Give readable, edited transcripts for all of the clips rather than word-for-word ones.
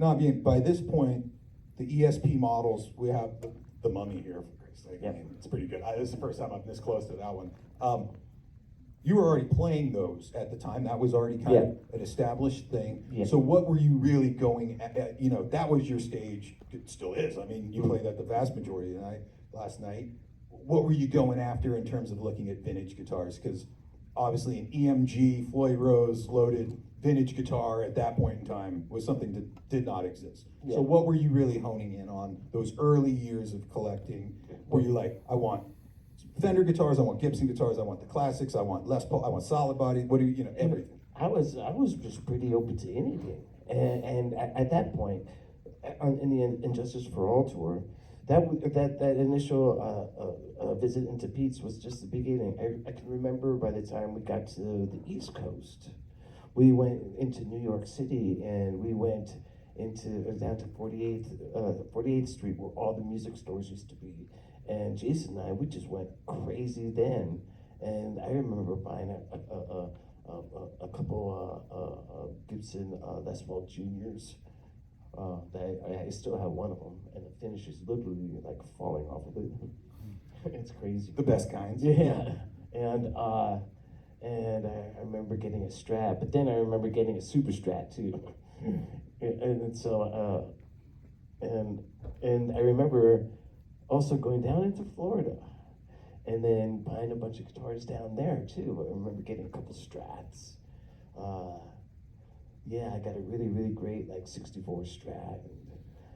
No, I mean, by this point, the ESP models, we have the Mummy here, for Christ's sake. I mean, it's pretty good. This is the first time I'm this close to that one. You were already playing those at the time. That was already kind of an established thing. Yeah. So what were you really going at? You know, that was your stage. It still is. I mean, you played that the vast majority of the night last night. What were you going after in terms of looking at vintage guitars? Because obviously an EMG, Floyd Rose loaded vintage guitar at that point in time was something that did not exist. Yeah. So what were you really honing in on those early years of collecting? Were you like, I want Fender guitars, I want Gibson guitars, I want the classics, I want Les Paul, I want solid body, what do you know, everything. I was just pretty open to anything, and at that point, in the Injustice for All tour, that initial visit into Pete's was just the beginning. I can remember by the time we got to the East Coast, we went into New York City, and we went down to 48th Street, where all the music stores used to be. And Jason and I, we just went crazy then. And I remember buying a couple Gibson Les Paul Juniors. That I still have one of them, and the finish is literally like falling off of it. It's crazy. The best kinds. Yeah. And I remember getting a Strat, but then I remember getting a Super Strat too. And so and I remember also going down into Florida and then buying a bunch of guitars down there too. I remember getting a couple Strats. Yeah, I got a really, really great like 64 Strat.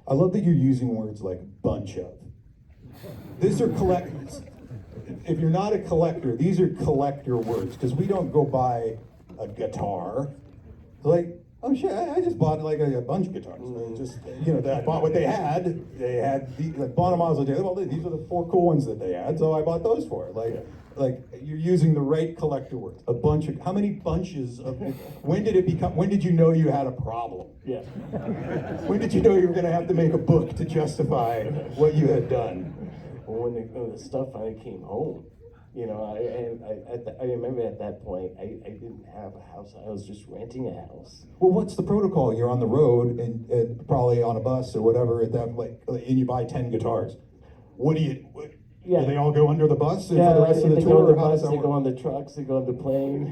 I love that you're using words like bunch of. These are if you're not a collector, these are collector words, because we don't go buy a guitar. Like, oh shit, I just bought like a bunch of guitars. Just, you know, I bought what they had. They had like bought them miles a day. Well, these are the 4 cool ones that they had, so I bought those for it. Like you're using the right collector words. A bunch of, how many bunches of, when did you know you had a problem? Yeah. When did you know you were gonna have to make a book to justify what you had done? Well, when the stuff finally came home, you know, I remember at that point, I didn't have a house. I was just renting a house. Well, what's the protocol? You're on the road and probably on a bus or whatever at that, and you buy 10 guitars. Do they all go under the bus for the rest of the tour? Go on the bus, they go on the trucks, they go on the plane.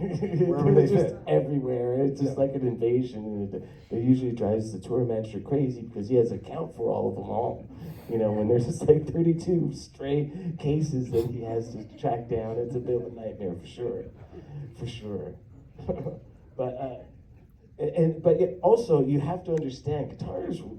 Wherever they just fit. Everywhere. It's just like an invasion. And it usually drives the tour manager crazy because he has to count for all of them all. You know, when there's just like 32 stray cases that he has to track down, it's a bit of a nightmare for sure. But also you have to understand,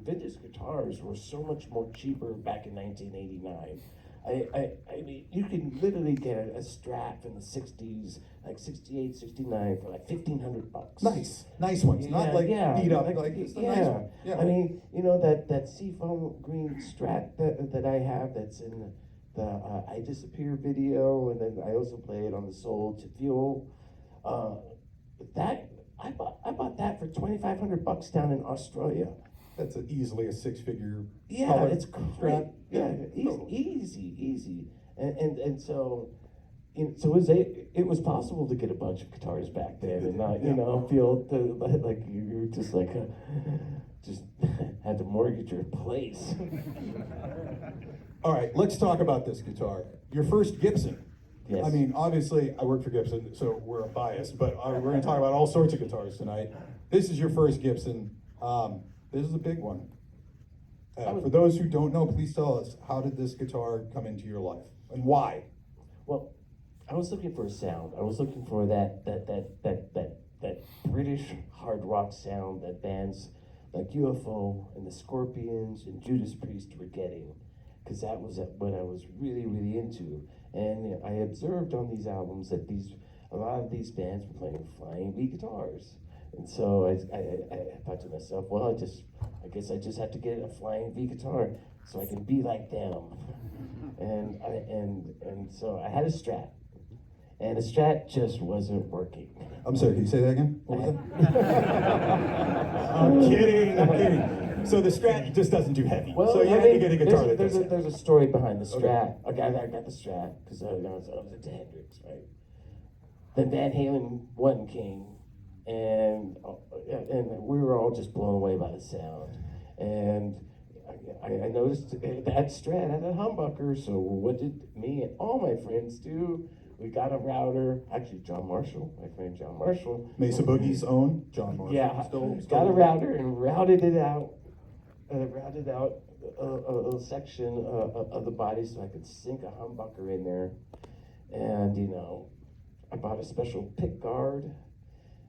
vintage guitars were so much more cheaper back in 1989. I mean, you can literally get a Strat from the 60s, like 68, 69 for like $1,500. Nice ones, not like beat up, like it's a nice one. Yeah. I mean, you know, that seafoam green Strat that I have that's in the I Disappear video, and then I also play it on the Soul to Fuel. I bought that for $2,500 down in Australia. That's easily a 6-figure. Yeah, it's great. Strat. Yeah, easy. And so, it was possible to get a bunch of guitars back then and not, feel like you were just like just had to mortgage your place. All right, let's talk about this guitar. Your first Gibson. Yes. I mean, obviously, I work for Gibson, so we're biased, but we're going to talk about all sorts of guitars tonight. This is your first Gibson. This is a big one. For those who don't know, please tell us, how did this guitar come into your life, and why? Well, I was looking for a sound. I was looking for that British hard rock sound that bands like UFO and the Scorpions and Judas Priest were getting, because that was what I was really, really into. And I observed on these albums that a lot of these bands were playing flying V guitars. And so I thought to myself, well, I guess I just have to get a flying V guitar so I can be like them. And so I had a Strat, and the Strat just wasn't working. I'm sorry, can you say that again? What was that? I'm kidding. So the Strat just doesn't do heavy. Well, so you had to get a guitar that does that. There's a story behind the Strat. Okay. I got the Strat because I was into Hendrix, right? Then Van Halen 1 came, and we were all just blown away by the sound. And I noticed that Strat had a humbucker, so what did me and all my friends do? We got a router, actually John Marshall, my friend John Marshall. Mesa Boogie's own John Marshall. Yeah, Still got a alive. router and routed out a section of the body so I could sink a humbucker in there. And, you know, I bought a special pick guard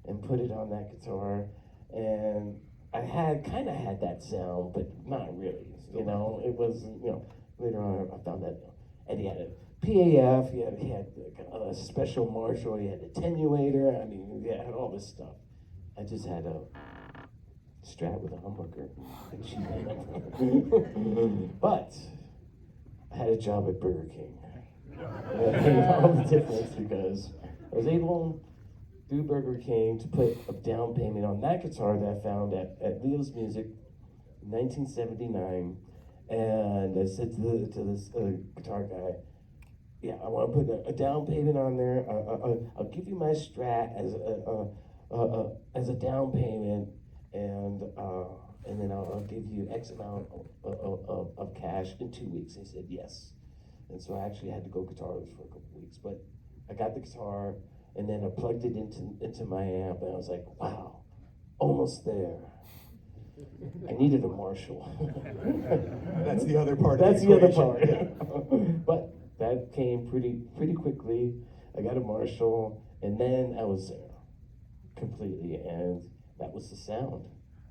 and put it on that guitar. And I kind of had that sound, but not really. You know, it was, you know, later on I found that Eddie had a PAF, he had a special Marshall, he had an attenuator, I mean, he had all this stuff. I just had a Strat with a humbucker. But I had a job at Burger King. And that made all the difference because I was able through Burger King to put a down payment on that guitar that I found at Leo's Music in 1979. And I said to this guitar guy, yeah, I want to put a down payment on there. I'll give you my Strat as a down payment, and then I'll give you X amount of cash in 2 weeks. He said yes. And so I actually had to go guitarless for a couple weeks, but I got the guitar, and then I plugged it into my amp, and I was like, wow, almost there. I needed a Marshall. That's the other part. That's of the other equation. part. But that came pretty quickly. I got a Marshall, and then I was there completely, and that was the sound.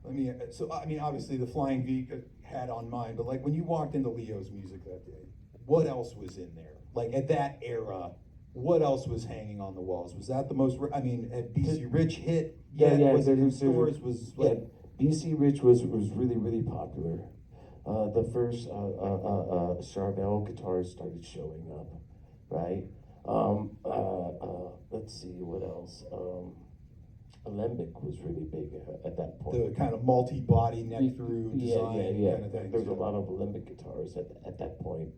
I mean, obviously the Flying V had on mine, but like when you walked into Leo's Music that day, what else was in there? Like at that era, what else was hanging on the walls? Was that the most? I mean, had BC Rich hit? Yeah. Was it in stores? Was like BC Rich was really popular. The first Charvel guitars started showing up, right? Let's see what else. Alembic was really big at that point. the kind of multi-body neck through design kind of thing. There's a lot of Alembic guitars at that point.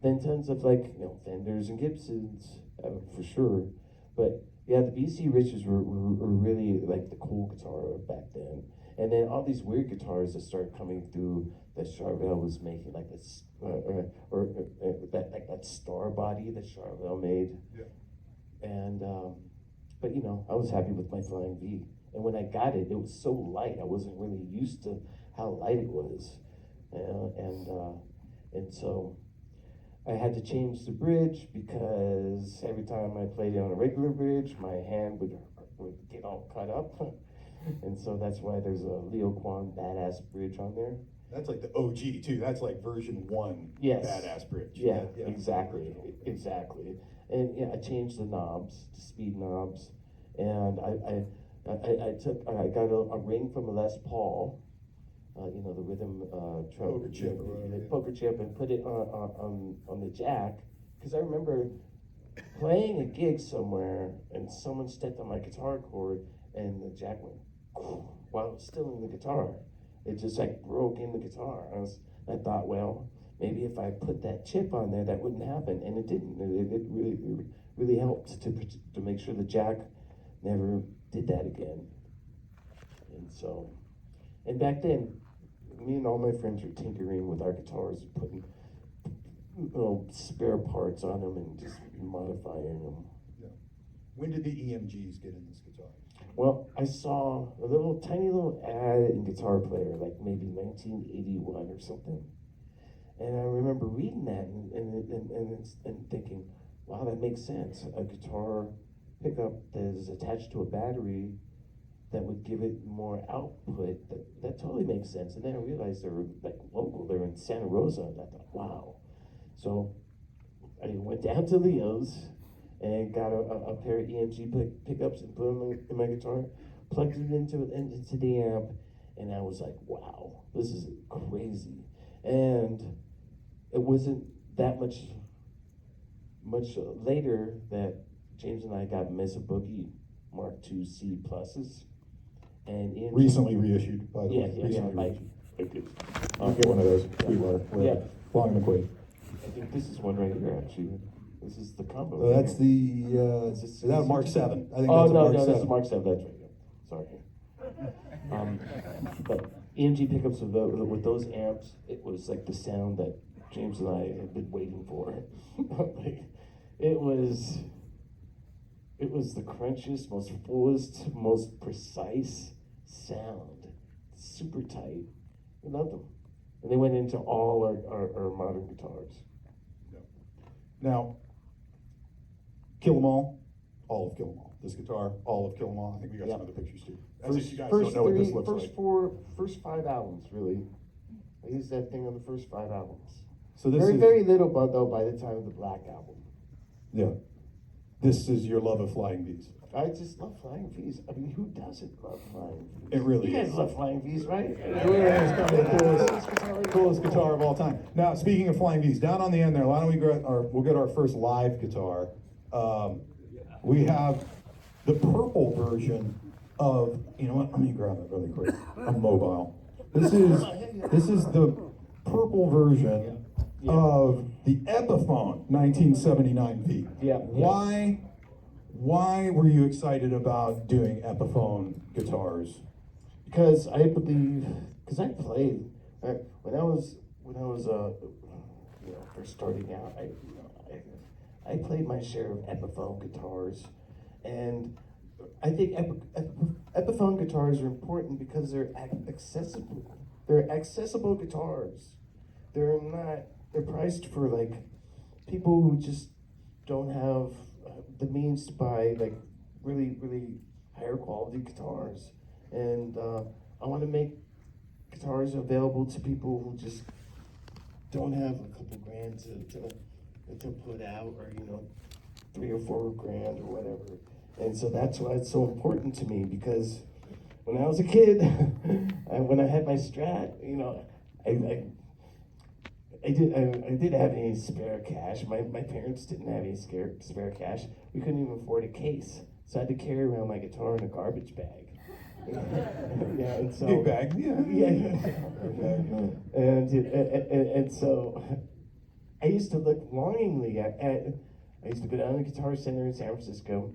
Then tons of like, you know, Fenders and Gibsons for sure. But yeah, the BC Riches were really like the cool guitar back then. And then all these weird guitars that started coming through that Charvel was making, like this, that star body that Charvel made. Yeah. And but you know, I was happy with my Flying V. And when I got it, it was so light. I wasn't really used to how light it was, and so I had to change the bridge because every time I played it on a regular bridge, my hand would get all cut up. And so that's why there's a Leo Kwan Badass bridge on there. That's like the OG too. That's like version 1 Yes. Badass bridge. Yeah, exactly. And yeah, I changed the knobs to speed knobs, and I got a ring from a Les Paul, you know, the rhythm Poker chip, right. poker chip, and put it on the jack, because I remember playing a gig somewhere and someone stepped on my guitar cord and the jack went while it was still in the guitar. It just like broke in the guitar. I thought, well, maybe if I put that chip on there, that wouldn't happen, and it didn't. It really helped to make sure the jack never did that again. And so, and back then, me and all my friends were tinkering with our guitars, putting little spare parts on them and just modifying them. Yeah. When did the EMGs get in this guitar? Well, I saw a tiny little ad in Guitar Player, like maybe 1981 or something. And I remember reading that and thinking, wow, that makes sense. A guitar pickup that is attached to a battery that would give it more output, that totally makes sense. And then I realized they were like local, they're in Santa Rosa, and I thought, wow. So I went down to Leo's and got a pair of EMG pickups and put them in my guitar, plugged it into the amp, and I was like, wow, this is crazy. And it wasn't that much later that James and I got Mesa Boogie Mark II C pluses, and EMG, Recently reissued, by the way. Recently reissued. I'll get one of those. Long and McQuaid. I think this is one right here, actually. This is the combo. So that's here. is that a Mark 7? I think Oh, that's a no, Mark no, 7. that's Mark 7, that's right. Sorry. But EMG pickups with those amps, it was like the sound that James and I had been waiting for. Like, it was the crunchiest, most fullest, most precise sound. Super tight. We loved them. And they went into all our modern guitars. Now, Kill 'Em All of Kill 'Em All. This guitar, all of Kill 'Em All. I think we got some other pictures too. As if you guys don't know what this looks like. First 5 albums, really. I used that thing on the first 5 albums. So this is very little, but though by the time of the Black album. Yeah. This is your love of Flying V's. I just love Flying V's. I mean, who doesn't love Flying V's? It really You is. guys love Flying V's, right? It really is probably the coolest guitar of all time. Now, speaking of Flying V's, down on the end there, why don't we we'll get our first live guitar. We have the purple version of, you know what, let me grab it really quick. I'm mobile. This is the purple version of the Epiphone 1979 V. Why were you excited about doing Epiphone guitars? Because I played when I was first starting out. I played my share of Epiphone guitars, and I think Epiphone guitars are important because they're accessible. They're accessible guitars. They're priced for like people who just don't have the means to buy like really higher quality guitars, and I want to make guitars available to people who just don't have a couple grand to put out, or $3 or $4 grand or whatever. And so that's why it's so important to me, because when I was a kid, when I had my Strat, I didn't have any spare cash. My parents didn't have any spare cash. We couldn't even afford a case, so I had to carry around my guitar in a garbage bag. Yeah, and so Big bag, yeah. And so I used to look longingly at I used to go down to the Guitar Center in San Francisco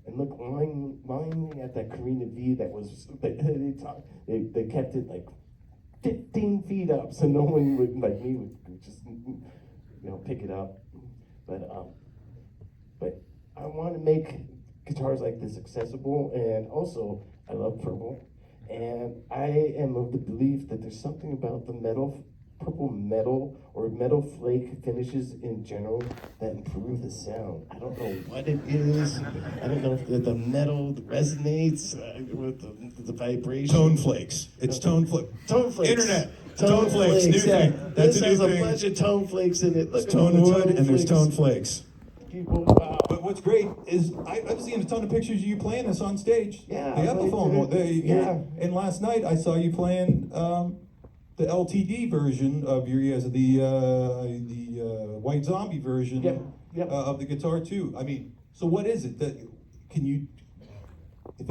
and look longingly at that Greeny V that was they kept it like 15 feet up, so no one would like me would just pick it up. But I want to make guitars like this accessible, and also I love purple, and I am of the belief that there's something about the purple metal or metal flake finishes in general that improve the sound. I don't know what it is. I don't know if the metal resonates with the vibration. Tone flakes. It's tone flakes. Tone flakes. Internet. Tone flakes. New thing. That's This a new has a thing. bunch of tone flakes in it. There's Look at all tone the wood and there's tone flakes. People, wow. But what's great is I've seen a ton of pictures of you playing this on stage. Yeah, The Epiphone. yeah. And last night I saw you playing the LTD version of the White Zombie version of the guitar too. I mean, so what is it that can you? If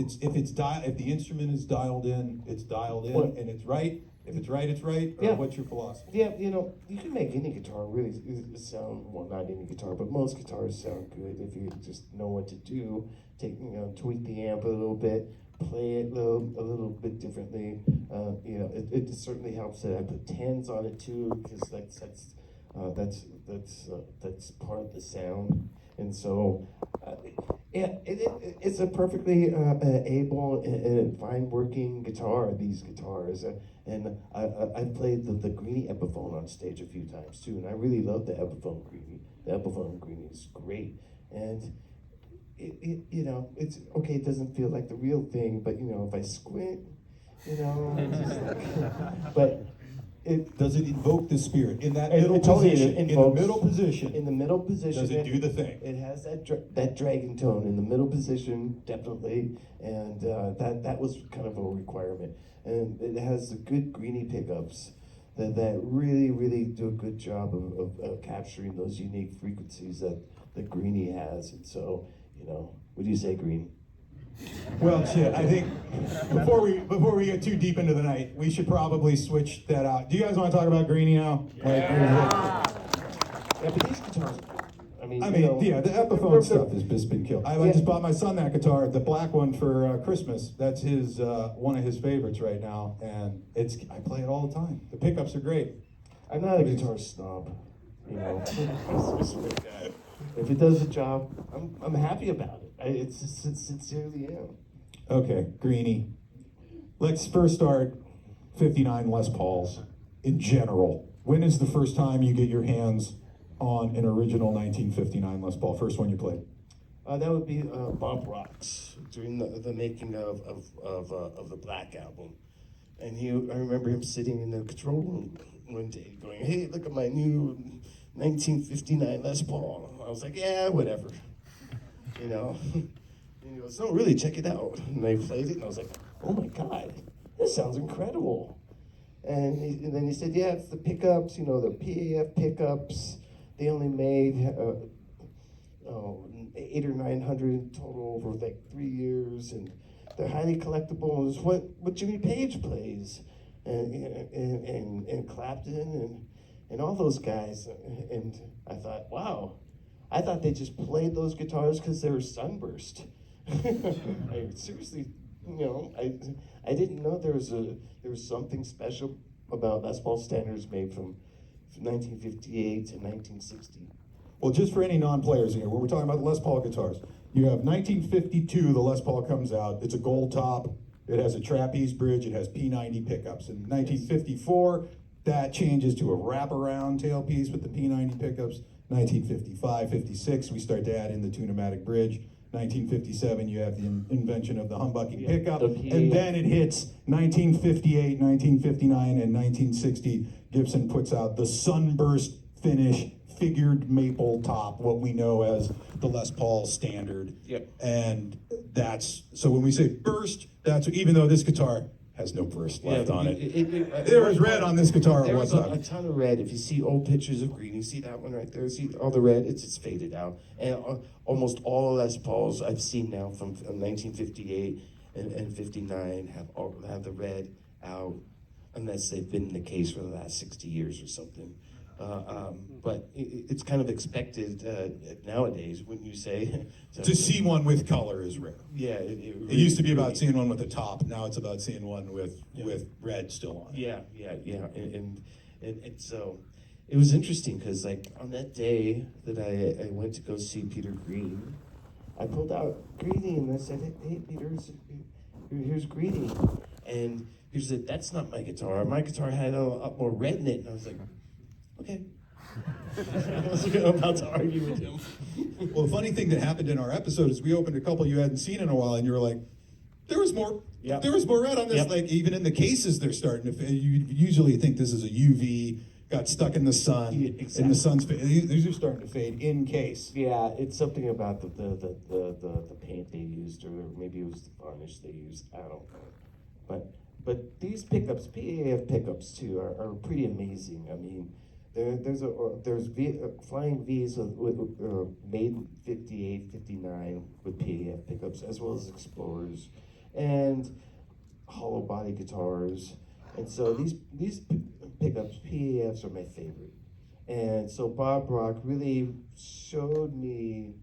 the instrument is dialed in, it's dialed in, and it's right. If it's right, it's right. Or what's your philosophy? Yeah, you can make any guitar really sound, well, not any guitar, but most guitars sound good if you just know what to do. Tweak the amp a little bit, play it a little bit differently. It certainly helps that I put tens on it too, because that's part of the sound. And so, it's a perfectly able and fine working guitar. These guitars, and I've played the Greeny Epiphone on stage a few times too, and I really love the Epiphone Greeny. The Epiphone Greeny is great, and it's okay. It doesn't feel like the real thing, but if I squint, it's just like, but. Does it invoke the spirit in that It middle totally position? In the invokes- middle position. In the middle position, Does it do the thing? It has that dragon tone in the middle position, definitely, and that was kind of a requirement. And it has the good Greeny pickups that really do a good job of capturing those unique frequencies that Greeny has. And so, what do you say, Greeny? Well, shit. I think before we get too deep into the night, we should probably switch that out. Do you guys want to talk about Greeny now? Yeah, but these guitars, I mean, I you mean, know, yeah, the Epiphone stuff has just been killed. I Yeah. just bought my son that guitar, the black one for Christmas. That's his one of his favorites right now, and I play it all the time. The pickups are great. I'm not a guitar snob, you know. If it does the job, I'm happy about it. It's sincerely am. Okay, Greeny. Let's first start 59 Les Pauls in general. When is the first time you get your hands on an original 1959 Les Paul? First one you played? That would be Bob Rock's during the making of the Black Album, and I remember him sitting in the control room one day going, "Hey, look at my new 1959 Les Paul." I was like, "Yeah, whatever," you know. And he goes, "No, really, check it out." And I played it, and I was like, "Oh my God, this sounds incredible." And then he said, "Yeah, it's the pickups, you know, the PAF pickups. They only made 800 or 900 total over like 3 years, and they're highly collectible. And it's what Jimmy Page plays, and Clapton, and all those guys." And I thought, wow, I thought they just played those guitars because they were sunburst. Seriously, you know, I didn't know there was something special about Les Paul standards made from 1958 to 1960. Well, just for any non-players here, when we're talking about the Les Paul guitars, you have 1952, the Les Paul comes out. It's a gold top. It has a trapeze bridge. It has P90 pickups. In 1954, that changes to a wraparound tailpiece with the P90 pickups. 1955, 56, we start to add in the Tune-O-Matic bridge. 1957, you have the invention of the humbucking pickup, and then it hits 1958, 1959, and 1960. Gibson puts out the sunburst finish figured maple top, what we know as the Les Paul standard. Yep. And so when we say burst, that's even though this guitar has no burst left on it. There was red on this guitar at one time. A ton of red. If you see old pictures of Greeny, see that one right there? See all the red? It's just faded out. And almost all Les Pauls I've seen now from 1958 and 59 have the red out, unless they've been in the case for the last 60 years or something. But it's kind of expected nowadays, wouldn't you say? To see one with color is rare. Yeah. It used to be about seeing one with the top. Now it's about seeing one with red still on it. Yeah. And so it was interesting because, like, on that day that I went to go see Peter Green, I pulled out Greeny and I said, "Hey, Peter, here's Greeny." And he said, "That's not my guitar. My guitar had a lot more red in it." And I was like, okay. I was about to argue with him. Well, the funny thing that happened in our episode is we opened a couple you hadn't seen in a while, and you were like, there was more red on this. Yep. Like, even in the cases, they're starting to fade. You usually think this is a UV, got stuck in the sun, exactly. and the sun's fading. These are starting to fade in case. Yeah, it's something about the paint they used, or maybe it was the varnish they used. I don't know. But these pickups, PAF pickups too, are pretty amazing. I mean, there's Flying V's made in 58, 59 with PAF pickups, as well as Explorers, and hollow body guitars. And so these pickups, PAFs, are my favorite. And so Bob Rock really showed me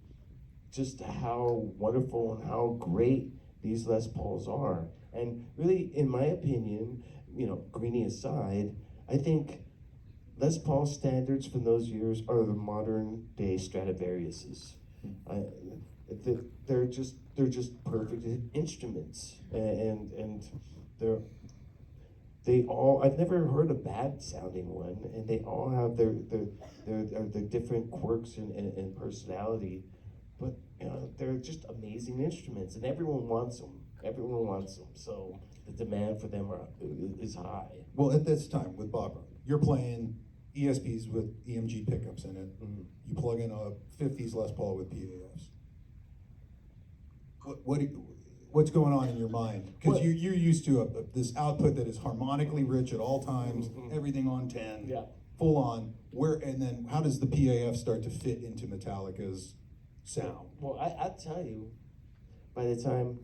just how wonderful and how great these Les Pauls are. And really, in my opinion, you know, Greeny aside, I think Les Paul standards from those years are the modern day Stradivariuses. They're just perfect instruments, and I've never heard a bad sounding one, and they all have their different quirks and personality, but they're just amazing instruments, and everyone wants them. Everyone wants them, so the demand for them is high. Well, at this time with Bob Rock, you're playing ESPs with EMG pickups in it. Mm-hmm. You plug in a 50s Les Paul with PAFs. What's going on in your mind? Because you're used to this output that is harmonically rich at all times, everything on 10, Yeah. full on. And then how does the PAF start to fit into Metallica's sound? Well, I'll tell you, by the time,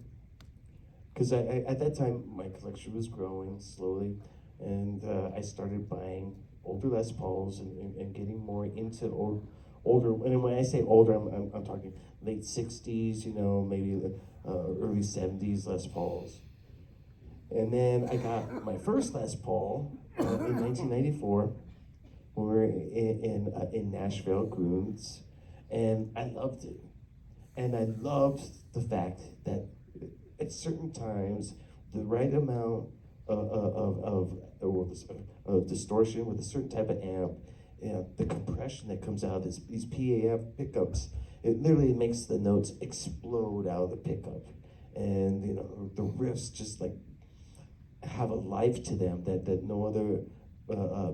because at that time my collection was growing slowly, and I started buying older Les Pauls and getting more into older, and when I say older, I'm talking late 60s, maybe early 70s Les Pauls. And then I got my first Les Paul in 1994 when we were in Nashville, Groons, and I loved it. And I loved the fact that at certain times, the right amount of distortion with a certain type of amp, the compression that comes out of these PA pickups, it literally makes the notes explode out of the pickup. And the riffs just like have a life to them that no other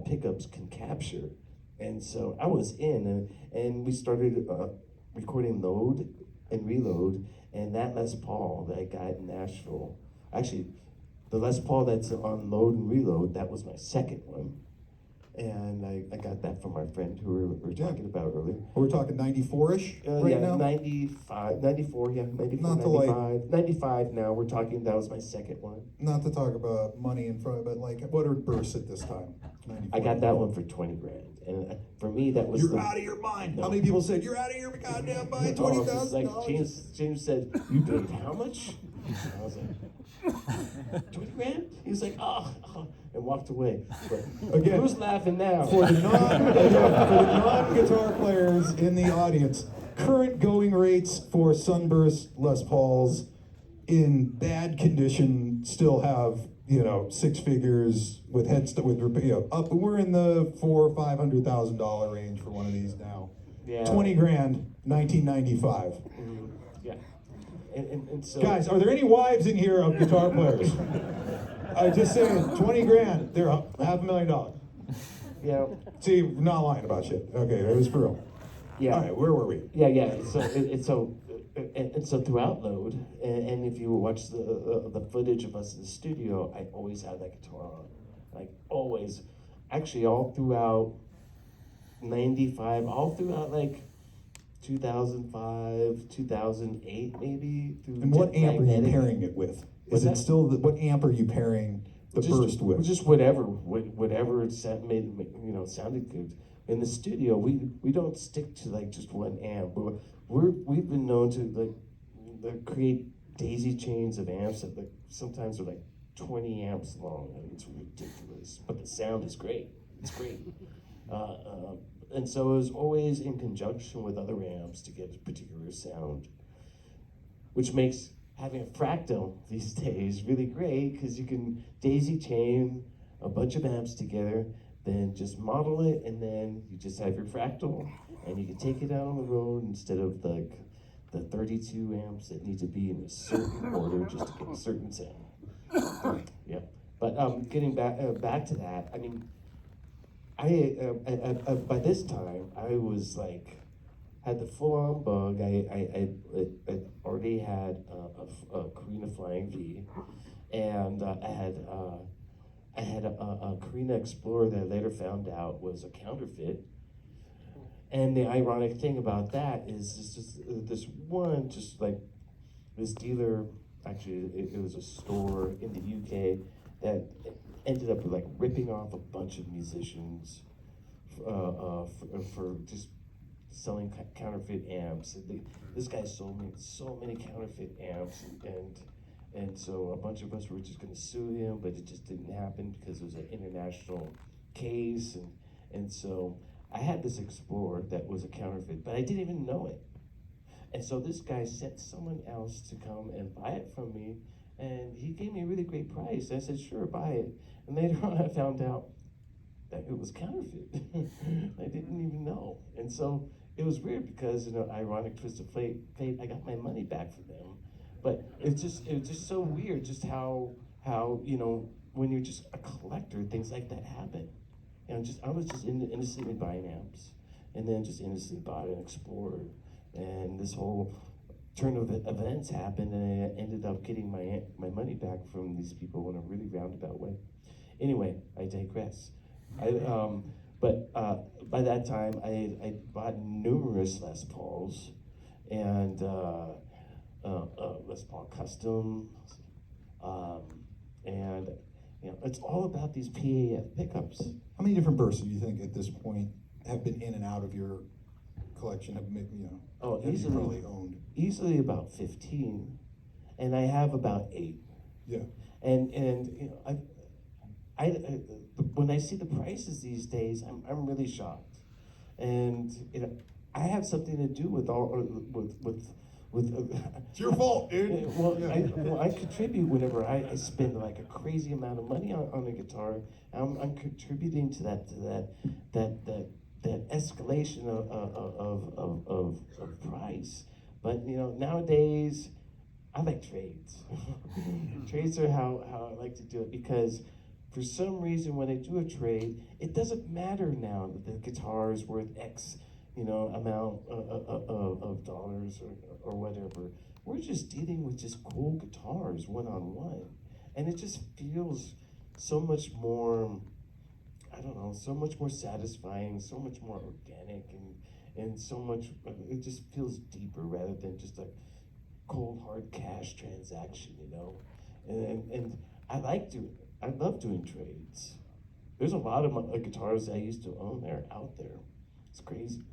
pickups can capture. And so I was in, and we started recording Load and Reload, and that Les Paul that I got in Nashville, actually, the Les Paul that's on Load and Reload, that was my second one. And I got that from our friend who we were talking about earlier. We're talking 94-ish right now? 95, 94, yeah, 94, Not to 95. 95 now, we're talking, that was my second one. Not to talk about money in front of it, like, what are bursts at this time? 94. I got that one for 20 grand. And for me, that was You're out of your mind. No. How many people said, you're out of your goddamn mind, No, it's $20,000? like James said, you paid how much? And I was like, 20 grand? He was like, oh, and walked away. But Again, who's laughing now? For the non-guitar players in the audience, current going rates for Sunburst Les Pauls in bad condition still have, six figures with up. We're in the $400,000 or $500,000 range for one of these now. Yeah. 20 grand, 1995. Yeah. And so, Guys, are there any wives in here of guitar players? I just saying, 20 grand, they're up, $500,000. yeah. See, not lying about shit. Okay, it was for real. Yeah. All right, where were we? Yeah. So throughout Load, and if you watch the footage of us in the studio, I always had that guitar on, like always. Actually, all throughout '95, all throughout like 2005, 2008, maybe. And what amp are you pairing it with? Is it still what amp are you pairing the burst with? Just whatever sounded good. In the studio, we don't stick to like just one amp. We've been known to like create daisy chains of amps that sometimes are like 20 amps long. I mean, it's ridiculous, but the sound is great. It's great. And so it was always in conjunction with other amps to get a particular sound, which makes having a fractal these days really great because you can daisy chain a bunch of amps together, then just model it, and then you just have your fractal, and you can take it out on the road instead of like the 32 amps that need to be in a certain order just to get a certain sound. Yeah, but getting back to that, I mean, I by this time I was like had the full-on bug. I already had a Carina Flying V, and I had a Carina Explorer that I later found out was a counterfeit. And the ironic thing about that is this one, just like this dealer, actually it was a store in the UK that ended up like ripping off a bunch of musicians for just selling counterfeit amps. This guy sold me so many counterfeit amps, and so a bunch of us were just going to sue him, but it just didn't happen because it was an international case, and so I had this Explorer that was a counterfeit, but I didn't even know it. And so this guy sent someone else to come and buy it from me, and he gave me a really great price. I said, sure, buy it. And later on I found out that it was counterfeit. I didn't even know. And so it was weird because, ironic twist of fate, I got my money back from them. But it was just so weird just how when you're just a collector, things like that happen. I was just innocently buying amps, and then just innocently bought an Explorer, and this whole turn of events happened, and I ended up getting my money back from these people in a really roundabout way. Anyway, I digress. But by that time, I bought numerous Les Pauls, and Les Paul Custom, and it's all about these PAF pickups. How many different bursts do you think at this point have been in and out of your collection have Oh, have you easily. probably owned? Easily about 15, and I have about 8. Yeah. And I when I see the prices these days, I'm really shocked. And I have something to do with all with. It's your fault, dude. Well, Yeah. I contribute whenever I spend like a crazy amount of money on a guitar. I'm contributing to that escalation of price. But nowadays, I like trades. Trades are how I like to do it, because for some reason when I do a trade, it doesn't matter now that the guitar is worth X, amount of dollars or whatever. We're just dealing with just cool guitars one-on-one. And it just feels so much more, I don't know, so much more satisfying, so much more organic, and so much, it just feels deeper rather than just a cold hard cash transaction, and I love doing trades. There's a lot of guitars I used to own out there. It's crazy.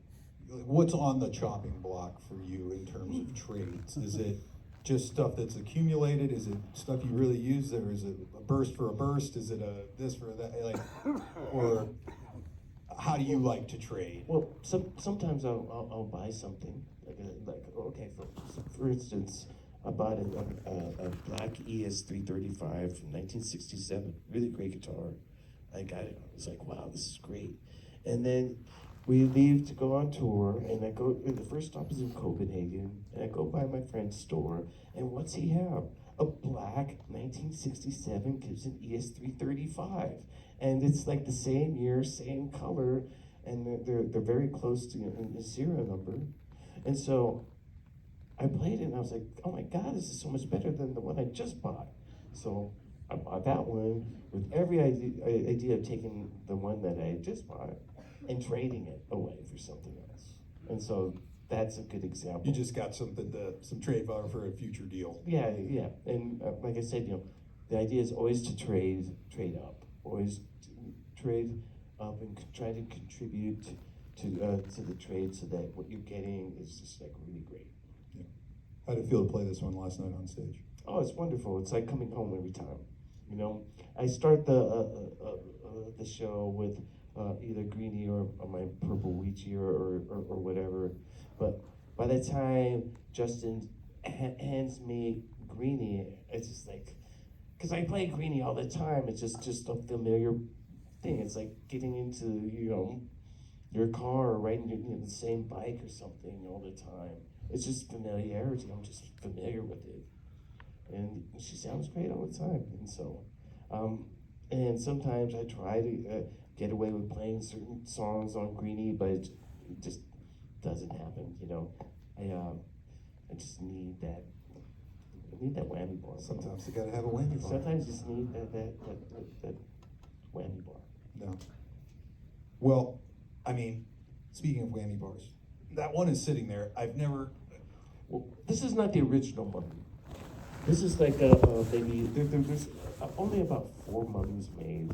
What's on the chopping block for you in terms of trades? Is it just stuff that's accumulated? Is it stuff you really use, or is it a burst for a burst? Is it a this for that? Or how do you like to trade? Well, sometimes I'll buy something okay, for instance, I bought a black ES335 from 1967. Really great guitar. I got it. I was like, wow, this is great. And then we leave to go on tour, and the first stop is in Copenhagen, and I go by my friend's store, and what's he have? A black 1967 Gibson ES335. And it's like the same year, same color, and they're very close to the serial number. And so I played it, and I was like, oh my God, this is so much better than the one I just bought. So I bought that one with every idea of taking the one that I had just bought and trading it away for something else. And so that's a good example. You just got some trade value for a future deal. Yeah. And like I said, the idea is always to trade up, always trade up and try to contribute to the trade, so that what you're getting is just like really great. Yeah. How did it feel to play this one last night on stage? Oh, it's wonderful. It's like coming home every time. I start the show with either Greeny or my Purple Ouija or whatever. But by the time Justin hands me Greeny, it's just like, because I play Greeny all the time. It's just a familiar thing. It's like getting into your car or riding the same bike or something all the time. It's just familiarity. I'm just familiar with it. And she sounds great all the time. And so, and sometimes I try to get away with playing certain songs on Greeny, but it just doesn't happen. I just need that. I need that whammy bar. Sometimes you gotta have a whammy bar. Sometimes you just need that whammy bar. No. Well, I mean, speaking of whammy bars, that one is sitting there. I've never. Well, this is not the original mummy. This is like maybe there's only about 4 mummies made,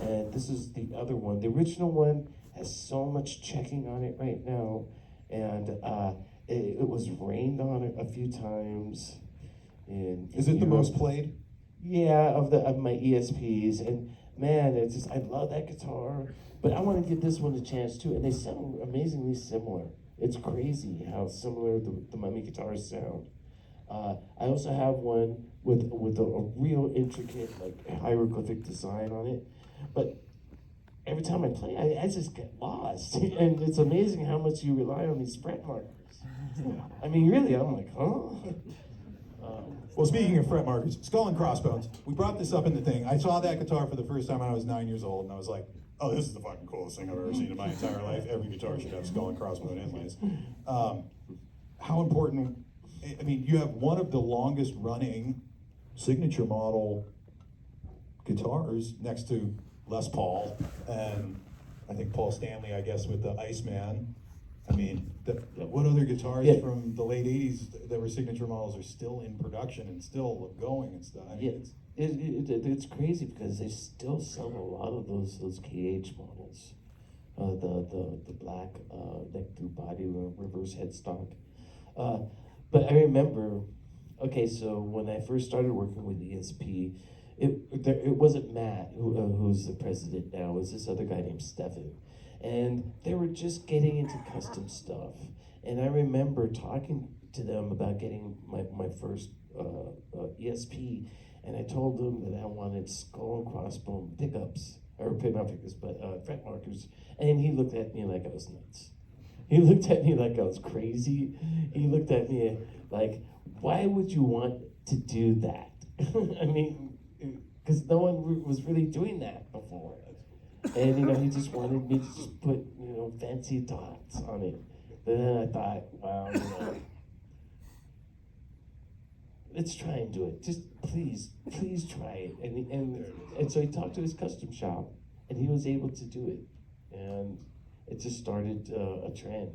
and this is the other one. The original one has so much checking on it right now, and it was rained on a few times. Is it the most played? Yeah, of my ESPs, and man, it's just I love that guitar, but I want to give this one a chance too, and they sound amazingly similar. It's crazy how similar the mummy guitars sound. I also have one with a real intricate hieroglyphic design on it, but every time I play, I just get lost, and it's amazing how much you rely on these fret markers. I mean, really, I'm like, huh? Well, speaking of fret markers, Skull and Crossbones, we brought this up in the thing. I saw that guitar for the first time when I was 9 years old, and I was like, oh, this is the fucking coolest thing I've ever seen in my entire life. Every guitar should have Skull and Crossbone inlays. How important, I mean, you have one of the longest running signature model guitars next to Les Paul, and I think Paul Stanley, I guess, with the Iceman. I mean, what other guitars from the late 80s that were signature models are still in production and still going and stuff? I mean, it's crazy because they still sell a lot of those KH models. the black neck through body reverse headstock. But I remember, okay, so when I first started working with ESP, it wasn't Matt who's the president now. It was this other guy named Stefan, and they were just getting into custom stuff. And I remember talking to them about getting my first ESP, and I told them that I wanted skull and crossbone pickups, or not pickups, but fret markers. And he looked at me like I was nuts. He looked at me like I was crazy. He looked at me like, why would you want to do that? I mean, because no one was really doing that before. And, he just wanted me to just put, fancy dots on it. But then I thought, wow, let's try and do it. Just please try it. And so he talked to his custom shop, and he was able to do it. And it just started a trend.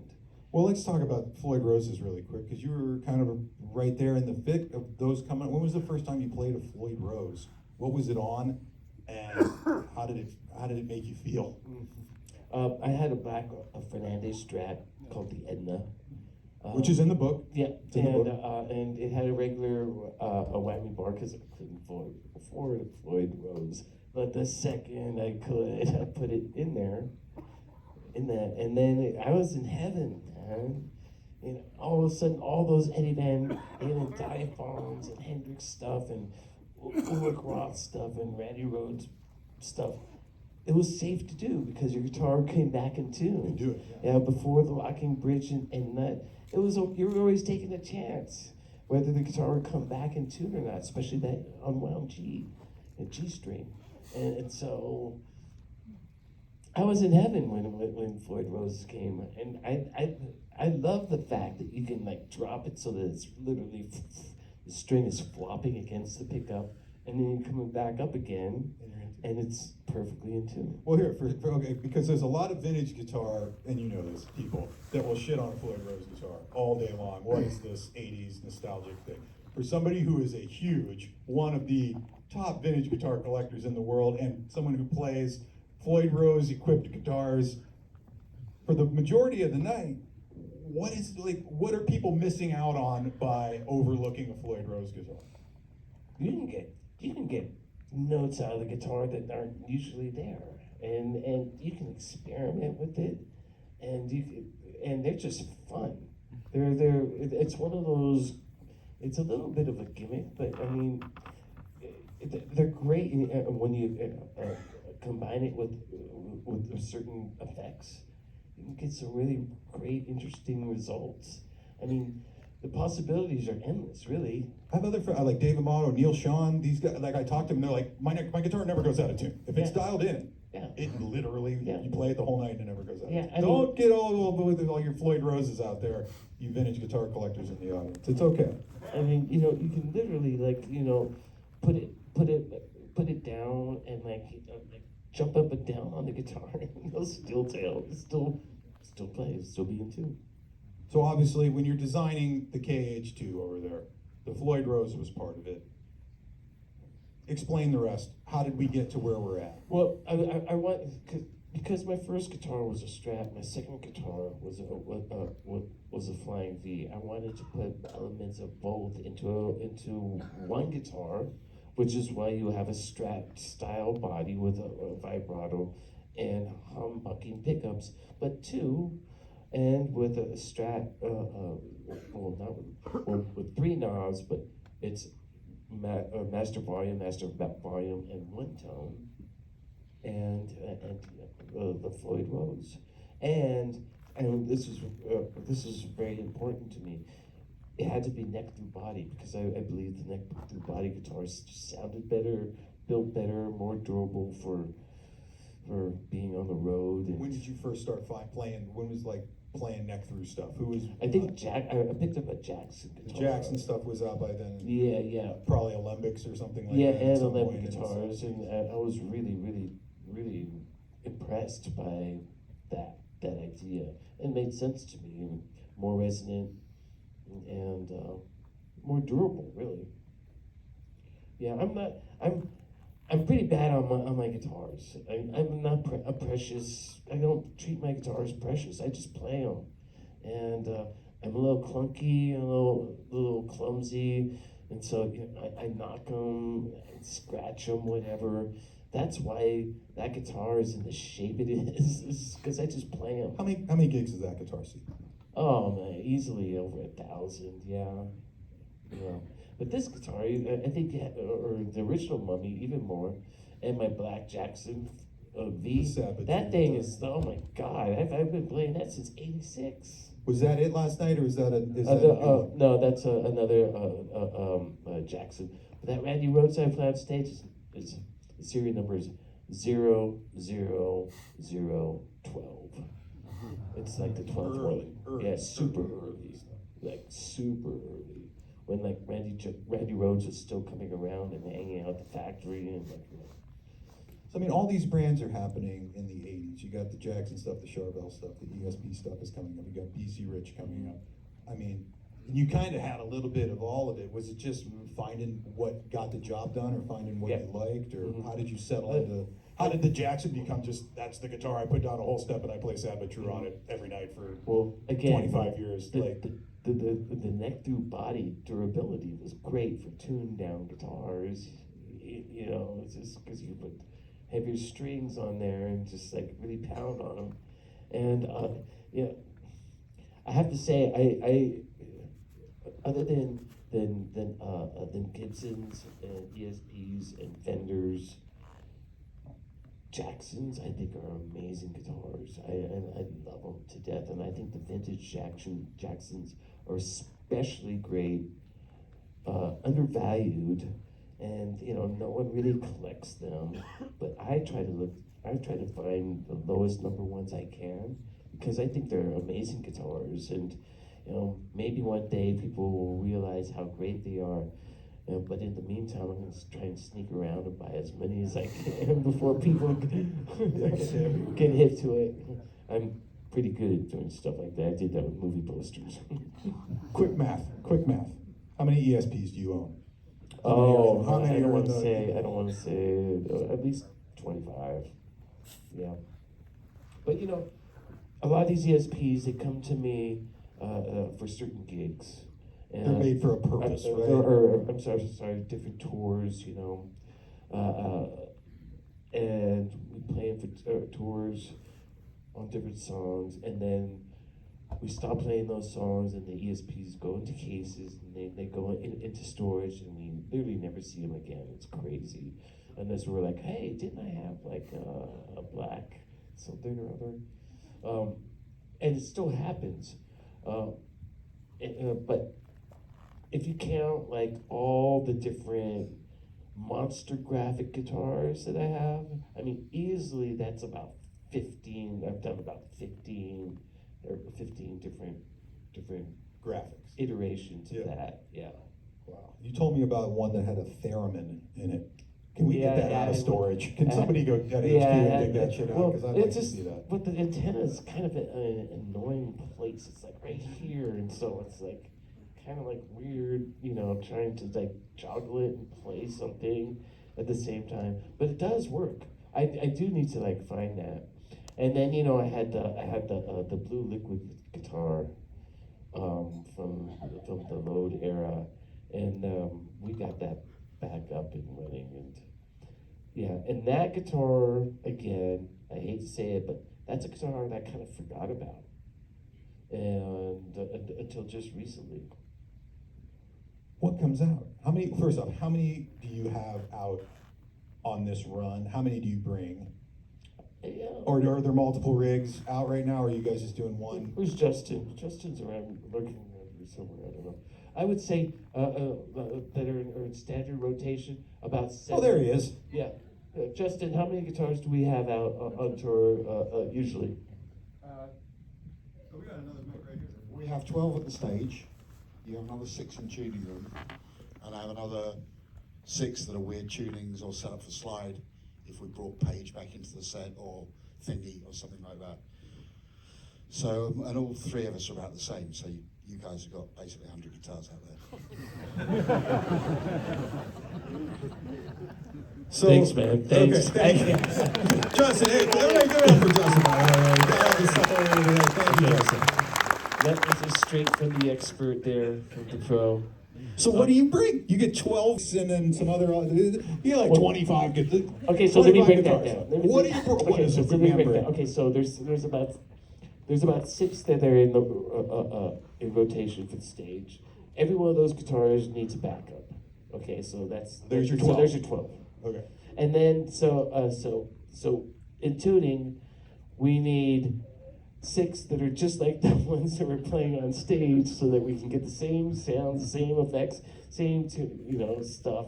Well, let's talk about Floyd Roses really quick, because you were kind of right there in the thick of those coming. When was the first time you played a Floyd Rose? What was it on, and how did it make you feel? I had a black Fernandez Strat called the Edna, which is in the book. Yeah, it's in the book. And it had a regular a whammy bar because I couldn't afford a Floyd Rose. But the second I could, I put it in there, and then I was in heaven, man. All of a sudden, all those Eddie Van Halen diaphones and Hendrix stuff and Ulrich Roth stuff and Randy Rhoads stuff. It was safe to do because your guitar came back in tune. You do it. Yeah, before the locking bridge and nut. You were always taking a chance whether the guitar would come back in tune or not, especially that unwound G string. And so I was in heaven when Floyd Rose came, and I love the fact that you can drop it so that it's literally the string is flopping against the pickup, and then you're coming back up again, and it's perfectly in tune. Well, here, okay, because there's a lot of vintage guitar, and you know this, people, that will shit on a Floyd Rose guitar all day long. What is this 80s nostalgic thing? For somebody who is one of the top vintage guitar collectors in the world, and someone who plays Floyd Rose equipped guitars, for the majority of the night, what are people missing out on by overlooking a Floyd Rose guitar? You can get notes out of the guitar that aren't usually there, and you can experiment with it, and they're just fun. It's one of those. It's a little bit of a gimmick, but I mean, they're great when you combine it with certain effects. You can get some really great, interesting results. I mean, the possibilities are endless, really. I have other friends, like Dave Amato, Neil Sean, these guys, I talk to them, they're like, my guitar never goes out of tune. If it's dialed in, it literally, you play it the whole night and it never goes out. Don't get all your Floyd Roses out there, you vintage guitar collectors in the audience. It's okay. I mean, you can literally, put it down and jump up and down on the guitar and still play, still be in tune. So obviously, when you're designing the KH2 over there, the Floyd Rose was part of it. Explain the rest. How did we get to where we're at? Well, I want because my first guitar was a Strat, my second guitar was a Flying V. I wanted to put elements of both into one guitar, which is why you have a Strat style body with a vibrato and humbucking pickups, but two. And with a Strat, with three knobs, but it's master volume, and one tone, and the Floyd Rose, and this is very important to me. It had to be neck through body because I believe the neck through body guitars just sounded better, built better, more durable for being on the road. When did you first start playing? When was playing neck through stuff? Who was? I think I picked up a Jackson guitar. The Jackson stuff was out by then. Yeah. Probably Alembics or something like that. Yeah, and Alembic guitars, and I was really impressed by that idea. It made sense to me, more resonant and more durable, really. Yeah, I'm pretty bad on my guitars. I'm not precious. I don't treat my guitars precious. I just play them, and I'm a little clunky, a little clumsy, and so I knock them, scratch them, whatever. That's why that guitar is in the shape it is because I just play them. How many gigs does that guitar see? Oh man, easily over 1,000. Yeah. But this guitar, I think, or the original Mummy, even more, and my Black Jackson V. Sabbath. That thing is, oh my God, I've been playing that since '86. Was that it last night, or is that a new one? No, that's another Jackson. But that Randy Rhoads I play on stage is the serial number is 00012. It's like the 12th one. Yeah, super early, like super early. When like Randy Rhoads was still coming around and hanging out at the factory and like. So I mean, all these brands are happening in the '80s. You got the Jackson stuff, the Charvel stuff, the ESP stuff is coming up. You got BC Rich coming up. I mean, you kind of had a little bit of all of it. Was it just finding what got the job done, or finding what you liked, or how did you settle into? How did the Jackson become just that's the guitar I put down a whole step and I play Sabbath True on it every night for 25 years? The neck through body durability was great for tuned down guitars. It's just because you put heavier strings on there and just like really pound on them. And I have to say, I other than Gibsons and ESPs and Fenders, Jacksons I think are amazing guitars. I love them to death, and I think the vintage Jacksons are especially great, undervalued, and no one really collects them. But I try to find the lowest number ones I can because I think they're amazing guitars, and maybe one day people will realize how great they are. But in the meantime, I'm going to try and sneak around and buy as many as I can before people get hip to it. I'm pretty good at doing stuff like that. I did that with movie posters. Quick math. How many ESPs do you own? I don't want to say at least 25. Yeah. But a lot of these ESPs, they come to me for certain gigs. They're made for a purpose, right? Or I'm sorry, different tours, and we play for tours on different songs, and then we stop playing those songs, and the ESPs go into cases, and they go into storage, and we literally never see them again. It's crazy, unless we're like, hey, didn't I have like a black something or other? And it still happens, but. If you count like all the different monster graphic guitars that I have, I mean, easily that's about 15. I've done about 15 different graphics iterations of that. Yeah. Wow. You told me about one that had a theremin in it. Can we get that out of storage? Can somebody go get HQ and dig that shit out? Because I'd like to see that. But the antenna is kind of an annoying place. It's like right here, and so it's like kind of like weird, trying to like joggle it and play something at the same time. But it does work. I do need to like find that. And then I had the blue liquid guitar from the Load era, and we got that back up and running. And and that guitar again, I hate to say it, but that's a guitar that I kind of forgot about, and until just recently. What comes out? First off, how many do you have out on this run? How many do you bring? Yeah. Or are there multiple rigs out right now, or are you guys just doing one? Where's Justin? Justin's around, looking somewhere, I don't know. I would say that are in standard rotation, about 7. Oh, there he is. Yeah. Justin, how many guitars do we have out on tour usually? We got another mic right here. We have 12 at the stage. You have another 6 in tuning room, and I have another 6 that are weird tunings or set up for slide if we brought Page back into the set or Thingy or something like that. So, and all three of us are about the same. So you guys have got basically 100 guitars out there. So, Thanks, man. Thanks. Okay, thank you. Justin, hey, everybody give it up for Justin. Got all this stuff over today. Thank you, Justin. That was a straight from the expert there, from the pro. So what do you bring? You get 12 and then some other, you get like 25. Okay, so let me 25 break that guitars. down. What do you bring? Okay, so let me break that. Okay, so there's about 6 that are in the in rotation for the stage. Every one of those guitars needs a backup. Okay, so There's your So 12. there's your 12. Okay. And then so in tuning, we need 6 that are just like the ones that we're playing on stage, so that we can get the same sounds, the same effects, same stuff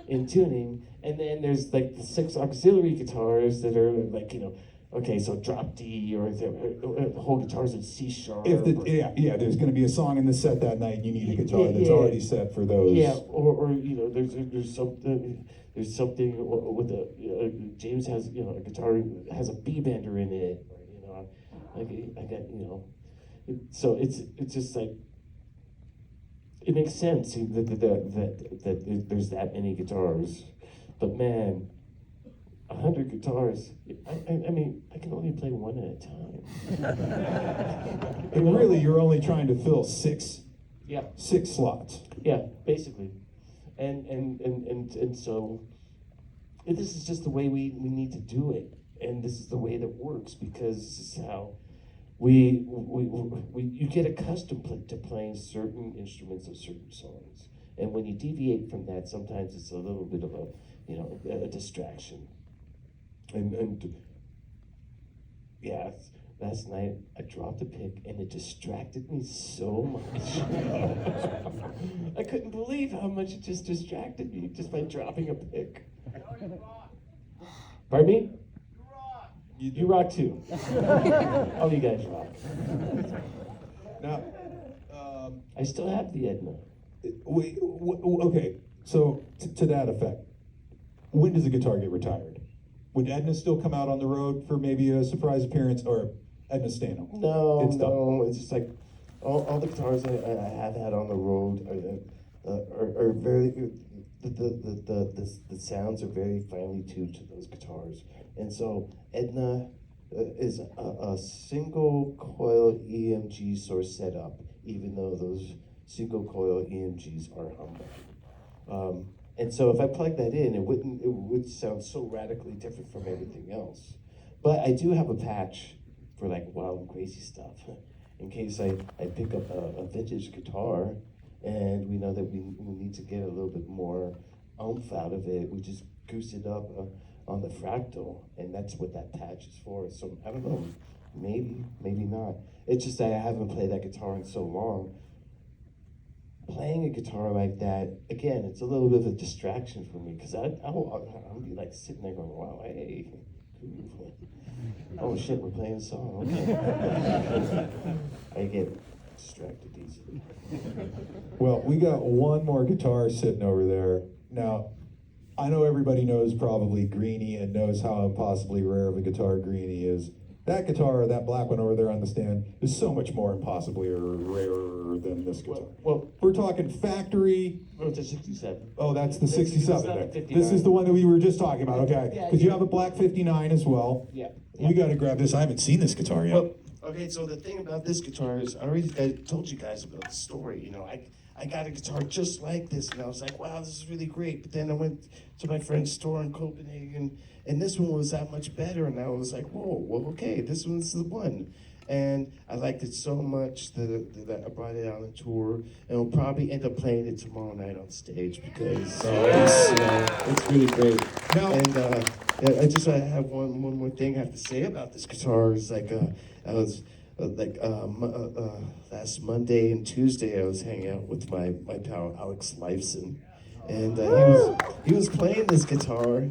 in tuning. And then there's like the 6 auxiliary guitars that are like okay, so drop D or the whole guitar's in C sharp. There's going to be a song in the set that night, and you need a guitar that's Yeah. already set for those. Yeah, or there's something with the James has a guitar that has a B bender in it, or I got so it's just like it makes sense that there's that many guitars, but man, 100 guitars. I mean, I can only play one at a time. And really, you're only trying to fill 6 Yeah. 6 slots. Yeah, basically, and so this is just the way we need to do it, and this is the way that works, because this is how you get accustomed to playing certain instruments of certain songs, and when you deviate from that, sometimes it's a little bit of a distraction, and yeah. Last night, I dropped a pick, and it distracted me so much. I couldn't believe how much it just distracted me just by dropping a pick. Pardon me? You rock too. All you guys rock. Now, I still have the Edna. okay, so to that effect, when does the guitar get retired? Would Edna still come out on the road for maybe a surprise appearance, or Edna Stano? No, it's just like all the guitars I have had on the road are very good. The sounds are very finely tuned to those guitars, and so Edna is a single coil EMG source setup, even though those single coil EMGs are humbucked. And so if I plug that in, it would sound so radically different from everything else. But I do have a patch for like wild and crazy stuff, in case I pick up a vintage guitar and we know that we need to get a little bit more oomph out of it. We just goose it up on the fractal, and that's what that patch is for. So I don't know, maybe not. It's just that I haven't played that guitar in so long. Playing a guitar like that, again, it's a little bit of a distraction for me, because I'll be like sitting there going, wow, hey, oh shit, we're playing a song, okay. I get distracted easily. Well, we got one more guitar sitting over there. Now, I know everybody knows probably Greeny and knows how impossibly rare of a guitar Greeny is. That guitar, that black one over there on the stand, is so much more impossibly rarer than this guitar. Well, We're talking factory. oh, it's a 67. Oh, that's the It's 67 not a there. 59. This is the one that we were just talking about, okay? Yeah, Because you have a black 59 as well. Yeah. We got to grab this. I haven't seen this guitar yet. Well, okay, so the thing about this guitar is, I told you guys about the story. I got a guitar just like this, and I was like, wow, this is really great. But then I went to my friend's store in Copenhagen, and this one was that much better, and I was like, whoa, well, okay, this one's the one. And I liked it so much that I brought it out on tour, and we'll probably end up playing it tomorrow night on stage, because it's really great. Now- And I have one more thing I have to say about this guitar. Is like I was last Monday and Tuesday I was hanging out with my pal Alex Lifeson, and he was playing this guitar,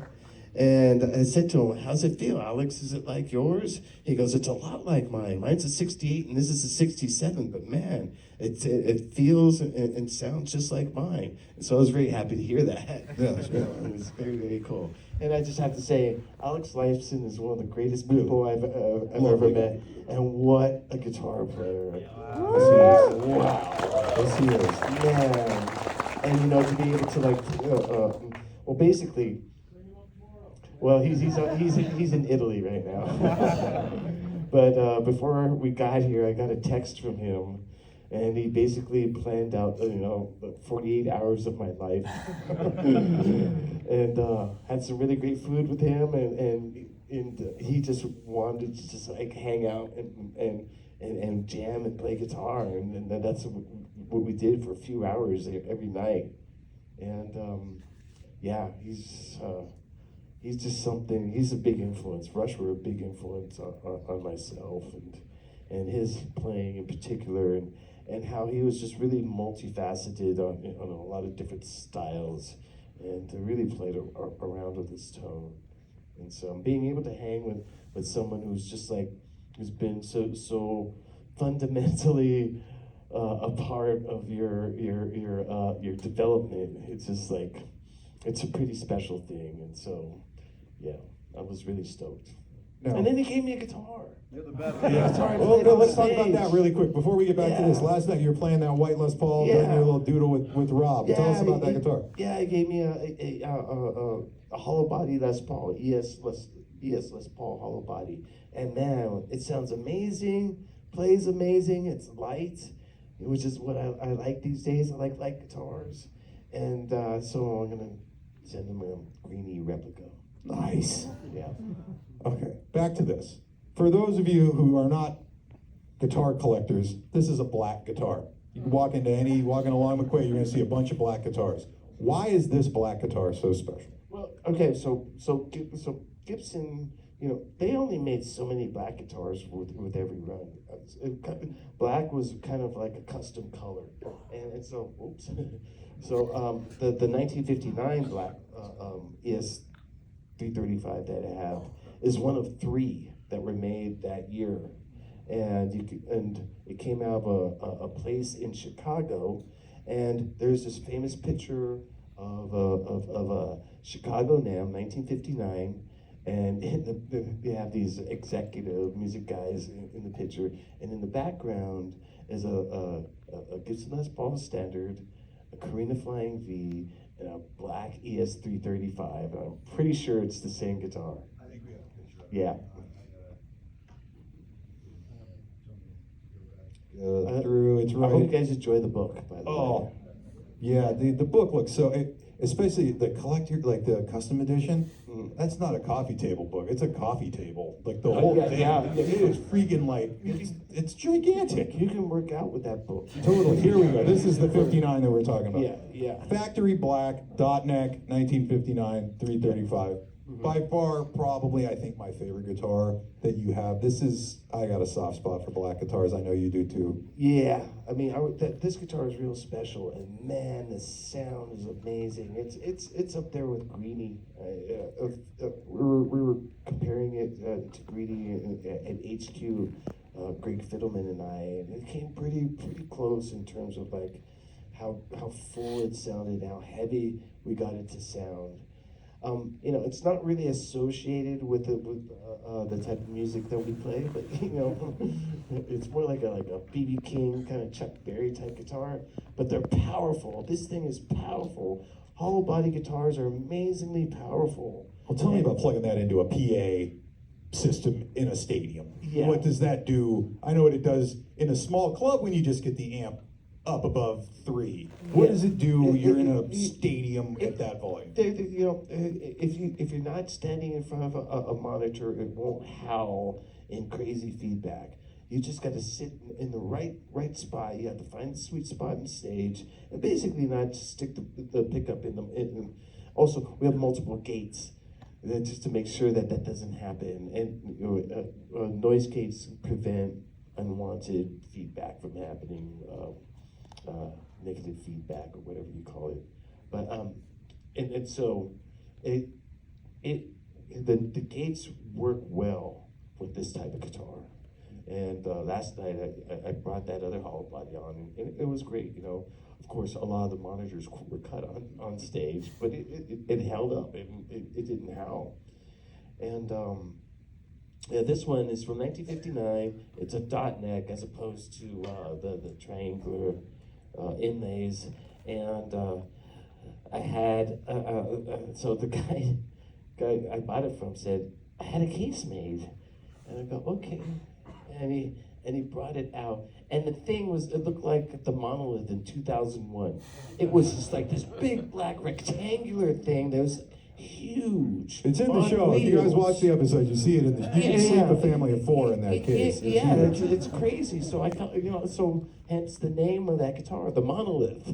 And I said to him, "How's it feel, Alex? Is it like yours?" He goes, "It's a lot like mine. Mine's a 68 and this is a 67, but man, it feels and sounds just like mine." And so I was very happy to hear that. Yeah, that's great. It was very, very cool. And I just have to say, Alex Lifeson is one of the greatest people I've ever Lovely. met. And what a guitar player. Wow. Yes, he is. Man. And you know, to be able to like, well, basically, well, he's in Italy right now. But before we got here, I got a text from him, and he basically planned out, 48 hours of my life, and had some really great food with him, and he just wanted to just like hang out and jam and play guitar, and that's what we did for a few hours every night, and yeah, he's just something. He's a big influence. Rush were a big influence on myself, and his playing in particular, and how he was just really multifaceted on a lot of different styles, and really played around with his tone. And so being able to hang with someone who's been so fundamentally a part of your development, it's just like, it's a pretty special thing. And so, yeah, I was really stoked. No. And then he gave me a guitar. You're the best. Yeah. Guitar I Well, played no, on let's talk about stage. that really quick before we get back to this. Yeah. Last night you were playing that white Les Paul, Yeah. doing your little doodle with Rob. Tell us about that guitar. Yeah, he gave me a hollow body Les Paul, ES Les Paul hollow body, and man, it sounds amazing, plays amazing. It's light, which is what I like these days. I like light guitars, and so I'm gonna send him a Greeny replica. Nice. Yeah. Okay, back to this. For those of you who are not guitar collectors, this is a black guitar. You can walking along McQuay, you're gonna see a bunch of black guitars. Why is this black guitar so special? Well, okay, so Gibson, they only made so many black guitars with every run. Black was kind of like a custom color, and so oops, so the 1959 black ES 335 that I have is one of 3 that were made that year, and it came out of a place in Chicago, and there's this famous picture of a Chicago NAMM 1959, and they have these executive music guys in the picture, and in the background is a Gibson Les Paul Standard, a Carina Flying V, and a black ES 335. I'm pretty sure it's the same guitar. I think we have a picture of it. Yeah. It's I hope you right. guys enjoy the book, by the way. Oh, yeah, the book looks so, especially the collector, like the custom edition, that's not a coffee table book, it's a coffee table, like the whole yeah, thing. yeah. It is freaking like, it's gigantic. You can work out with that book. Totally, here we go, this is the 59 that we're talking about. Yeah. Factory black, dot neck, 1959, 335. By far, probably, I think, my favorite guitar that you have. I got a soft spot for black guitars. I know you do too. Yeah, I mean, this guitar is real special, and man, the sound is amazing. It's up there with Greeny. We were comparing it to Greeny at HQ, Greg Fiddleman and I, and it came pretty close in terms of like how full it sounded, how heavy we got it to sound. It's not really associated with the type of music that we play, but it's more like a B.B. King kind of Chuck Berry type guitar. But they're powerful. This thing is powerful. Hollow body guitars are amazingly powerful. Well, tell me about plugging that into a PA system in a stadium. Yeah. What does that do? I know what it does in a small club when you just get the amp up above 3. What does it do? You're in a stadium at that volume. If you're not standing in front of a monitor, it won't howl in crazy feedback. You just got to sit in the right spot. You have to find the sweet spot on stage, and basically not just stick the pickup in them. Also, we have multiple gates, just to make sure that doesn't happen. And noise gates prevent unwanted feedback from happening. Negative feedback or whatever you call it, but and so it the gates work well with this type of guitar. And last night I brought that other hollow body on, and it was great. You know, of course, a lot of the monitors were cut on stage, but it held up. It didn't howl. And yeah, this one is from 1959. It's a dot neck as opposed to the triangular inlays. And I had so the guy I bought it from said I had a case made, and I go okay, and he brought it out, and the thing was, it looked like the Monolith in 2001. It was just like this big black rectangular thing that was huge. It's in the on show. If you guys wheels. watch the episode, you see it in the. You can sleep a family of 4 in that case. Yeah, It's huge. it's crazy. So I thought, you know, so hence the name of that guitar, the Monolith.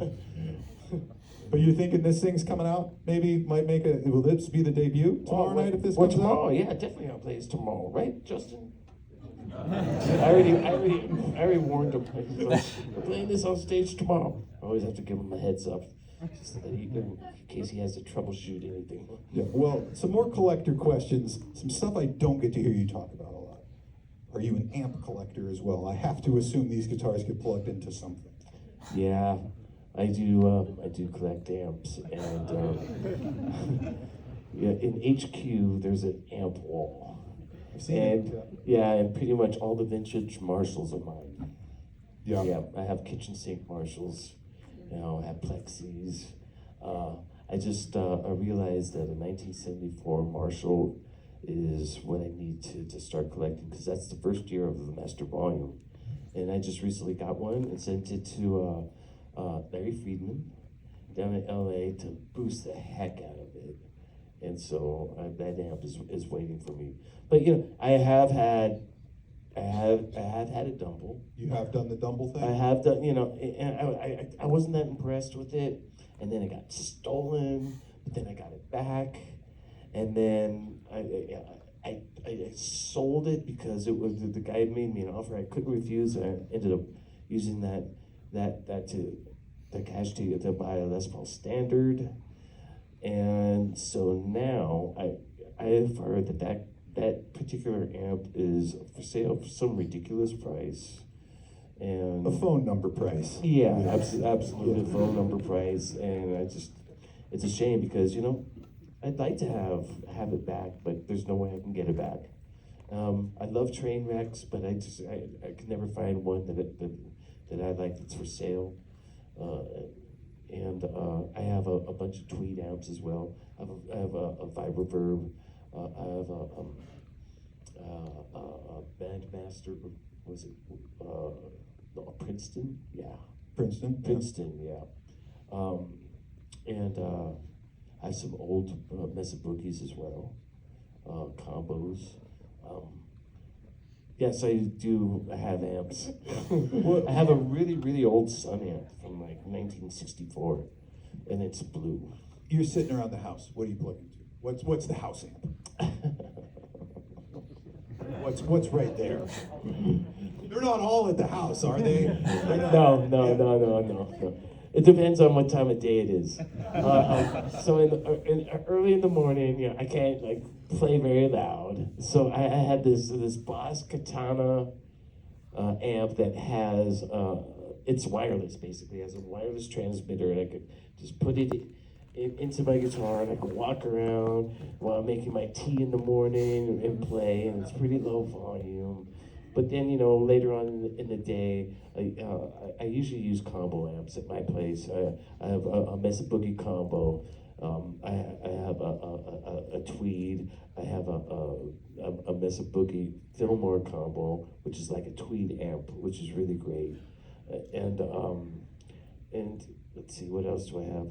But you're thinking this thing's coming out? Maybe might make a. Will this be the debut tomorrow night if this Well, comes tomorrow, out? yeah, definitely I'll play this tomorrow, right, Justin? I already warned him. We're playing this on stage tomorrow. I always have to give him a heads up, just so that in case he has to troubleshoot anything. Yeah. Well, some more collector questions. Some stuff I don't get to hear you talk about a lot. Are you an amp collector as well? I have to assume these guitars get plugged into something. Yeah, I do. I do collect amps, and yeah, in HQ there's an amp wall. I've seen And it. yeah, and pretty much all the vintage Marshalls are mine. Yeah. Yeah, I have kitchen sink Marshalls. You know, I have Plexis. I just I realized that a 1974 Marshall is what I need to start collecting, because that's the first year of the master volume. And I just recently got one and sent it to Larry Friedman down in LA to boost the heck out of it. And so that amp is waiting for me. But you know, I have had a Dumble. You have done the Dumble thing? I have done, you know, and I wasn't that impressed with it, and then it got stolen, but then I got it back, and then I sold it because it was the guy made me an offer I couldn't refuse, and I ended up using that the cash to buy a Les Paul Standard, and so now I have heard that particular amp is for sale for some ridiculous price. And A phone number price. yeah, absolutely phone number price, and it's a shame because, you know, I'd like to have it back, but there's no way I can get it back. I love train wrecks, but I could never find one that I like that's for sale. And I have a bunch of Tweed amps as well. I have a Vibroverb. I have a Bandmaster. Was it Princeton? Yeah. Princeton? Yeah. Princeton, yeah. And I have some old Mesa Boogies as well, combos. Yes, I do have amps. I have a really, really old Sun amp from like 1964, and it's blue. You're sitting around the house. What are you plugging to? What's the house amp? What's right there? They're not all at the house, are they? No. It depends on what time of day it is. So early in the morning, you know, I can't like play very loud. So I had this Boss Katana amp that has it's wireless basically. It has a wireless transmitter, and I could just put it into my guitar, and I could walk around while I'm making my tea in the morning and play, and it's pretty low volume. But then, you know, later on in the day, I usually use combo amps at my place. I have a Mesa Boogie combo. I have a Tweed. I have a Mesa Boogie Fillmore combo, which is like a Tweed amp, which is really great. And let's see, what else do I have?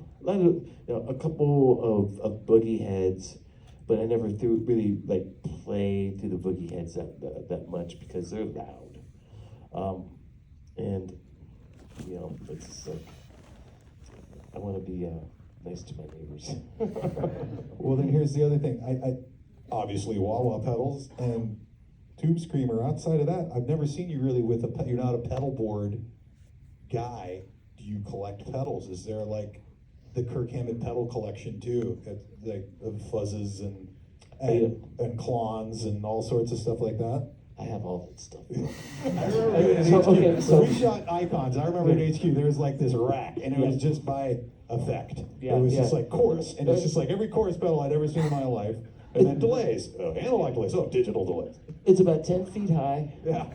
A couple of boogie heads. But I never really like play through the boogie heads that much because they're loud, and you know, it's just like I want to be nice to my neighbors. Well, then here's the other thing. I obviously wah-wah pedals and Tube Screamer. Outside of that, I've never seen you really with you're not a pedal board guy. Do you collect pedals? Is there like the Kirk Hammett pedal collection too, like of fuzzes and and clones and all sorts of stuff like that? I have all that stuff. I remember in So, HQ, okay, so- when we shot icons, I remember in HQ there was like this rack, and it was just by effect. Yeah, it was yeah. just like chorus, and it's just like every chorus pedal I'd ever seen in my life, and then delays, analog delays, digital delays. It's about 10 feet high, Yeah.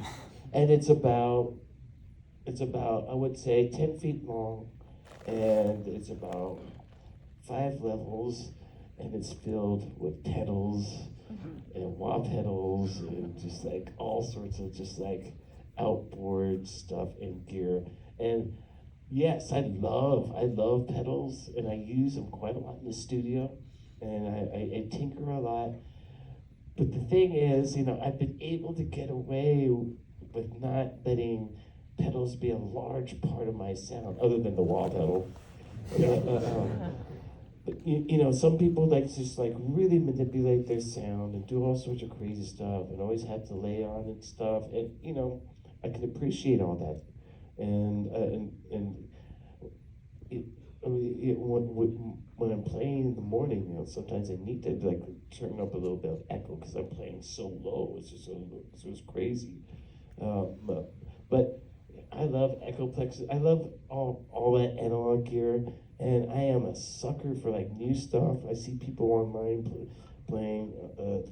and it's about I would say 10 feet long, and it's about 5 levels, and it's filled with pedals and wah pedals and just like all sorts of just like outboard stuff and gear. And yes, I love pedals, and I use them quite a lot in the studio, and I tinker a lot. But the thing is, I've been able to get away with not letting pedals be a large part of my sound, other than the wah pedal. But some people just like really manipulate their sound and do all sorts of crazy stuff and always have to lay on and stuff. And I can appreciate all that. And when I'm playing in the morning, sometimes I need to like turn up a little bit of echo because I'm playing so low. It's just it's crazy. But I love Echoplexes. I love all that analog gear, and I am a sucker for like new stuff. I see people online playing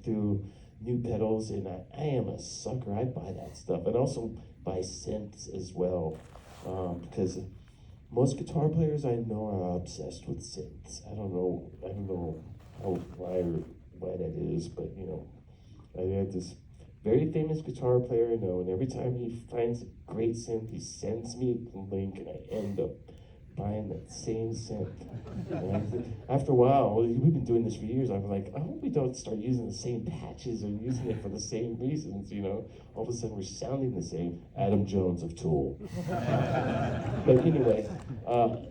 through new pedals, and I am a sucker. I buy that stuff, and also buy synths as well, because most guitar players I know are obsessed with synths. I don't know why that is, but I have this very famous guitar player I know, and every time he finds a great synth, he sends me the link, and I end up buying that same synth. And after a while, we've been doing this for years, I'm like, I hope we don't start using the same patches or using it for the same reasons, All of a sudden we're sounding the same. Adam Jones of Tool. But anyway, I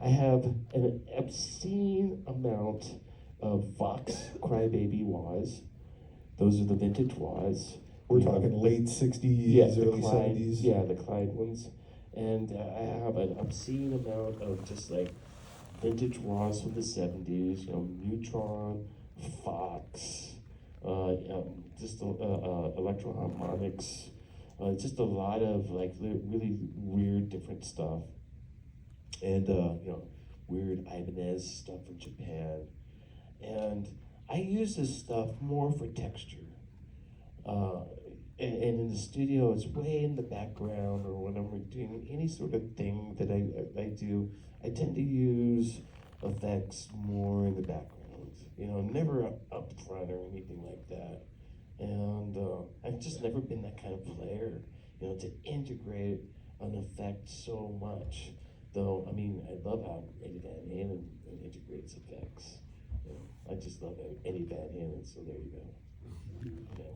have an obscene amount of Vox Crybaby wahs. Those are the vintage wahs. We're talking late 60s, early 70s. Yeah, the Clyde ones. And I have an obscene amount of just like vintage wahs from the 70s, Neutron, Fox, just electro harmonics, just a lot of like really weird different stuff. And, weird Ibanez stuff from Japan. And I use this stuff more for texture. And in the studio, it's way in the background, or when I'm doing any sort of thing that I do, I tend to use effects more in the background. Never up front or anything like that. And I've just never been that kind of player, to integrate an effect so much. Though, I love how Eddie Van Halen integrates effects. I just love Eddie Van Halen, so there you go.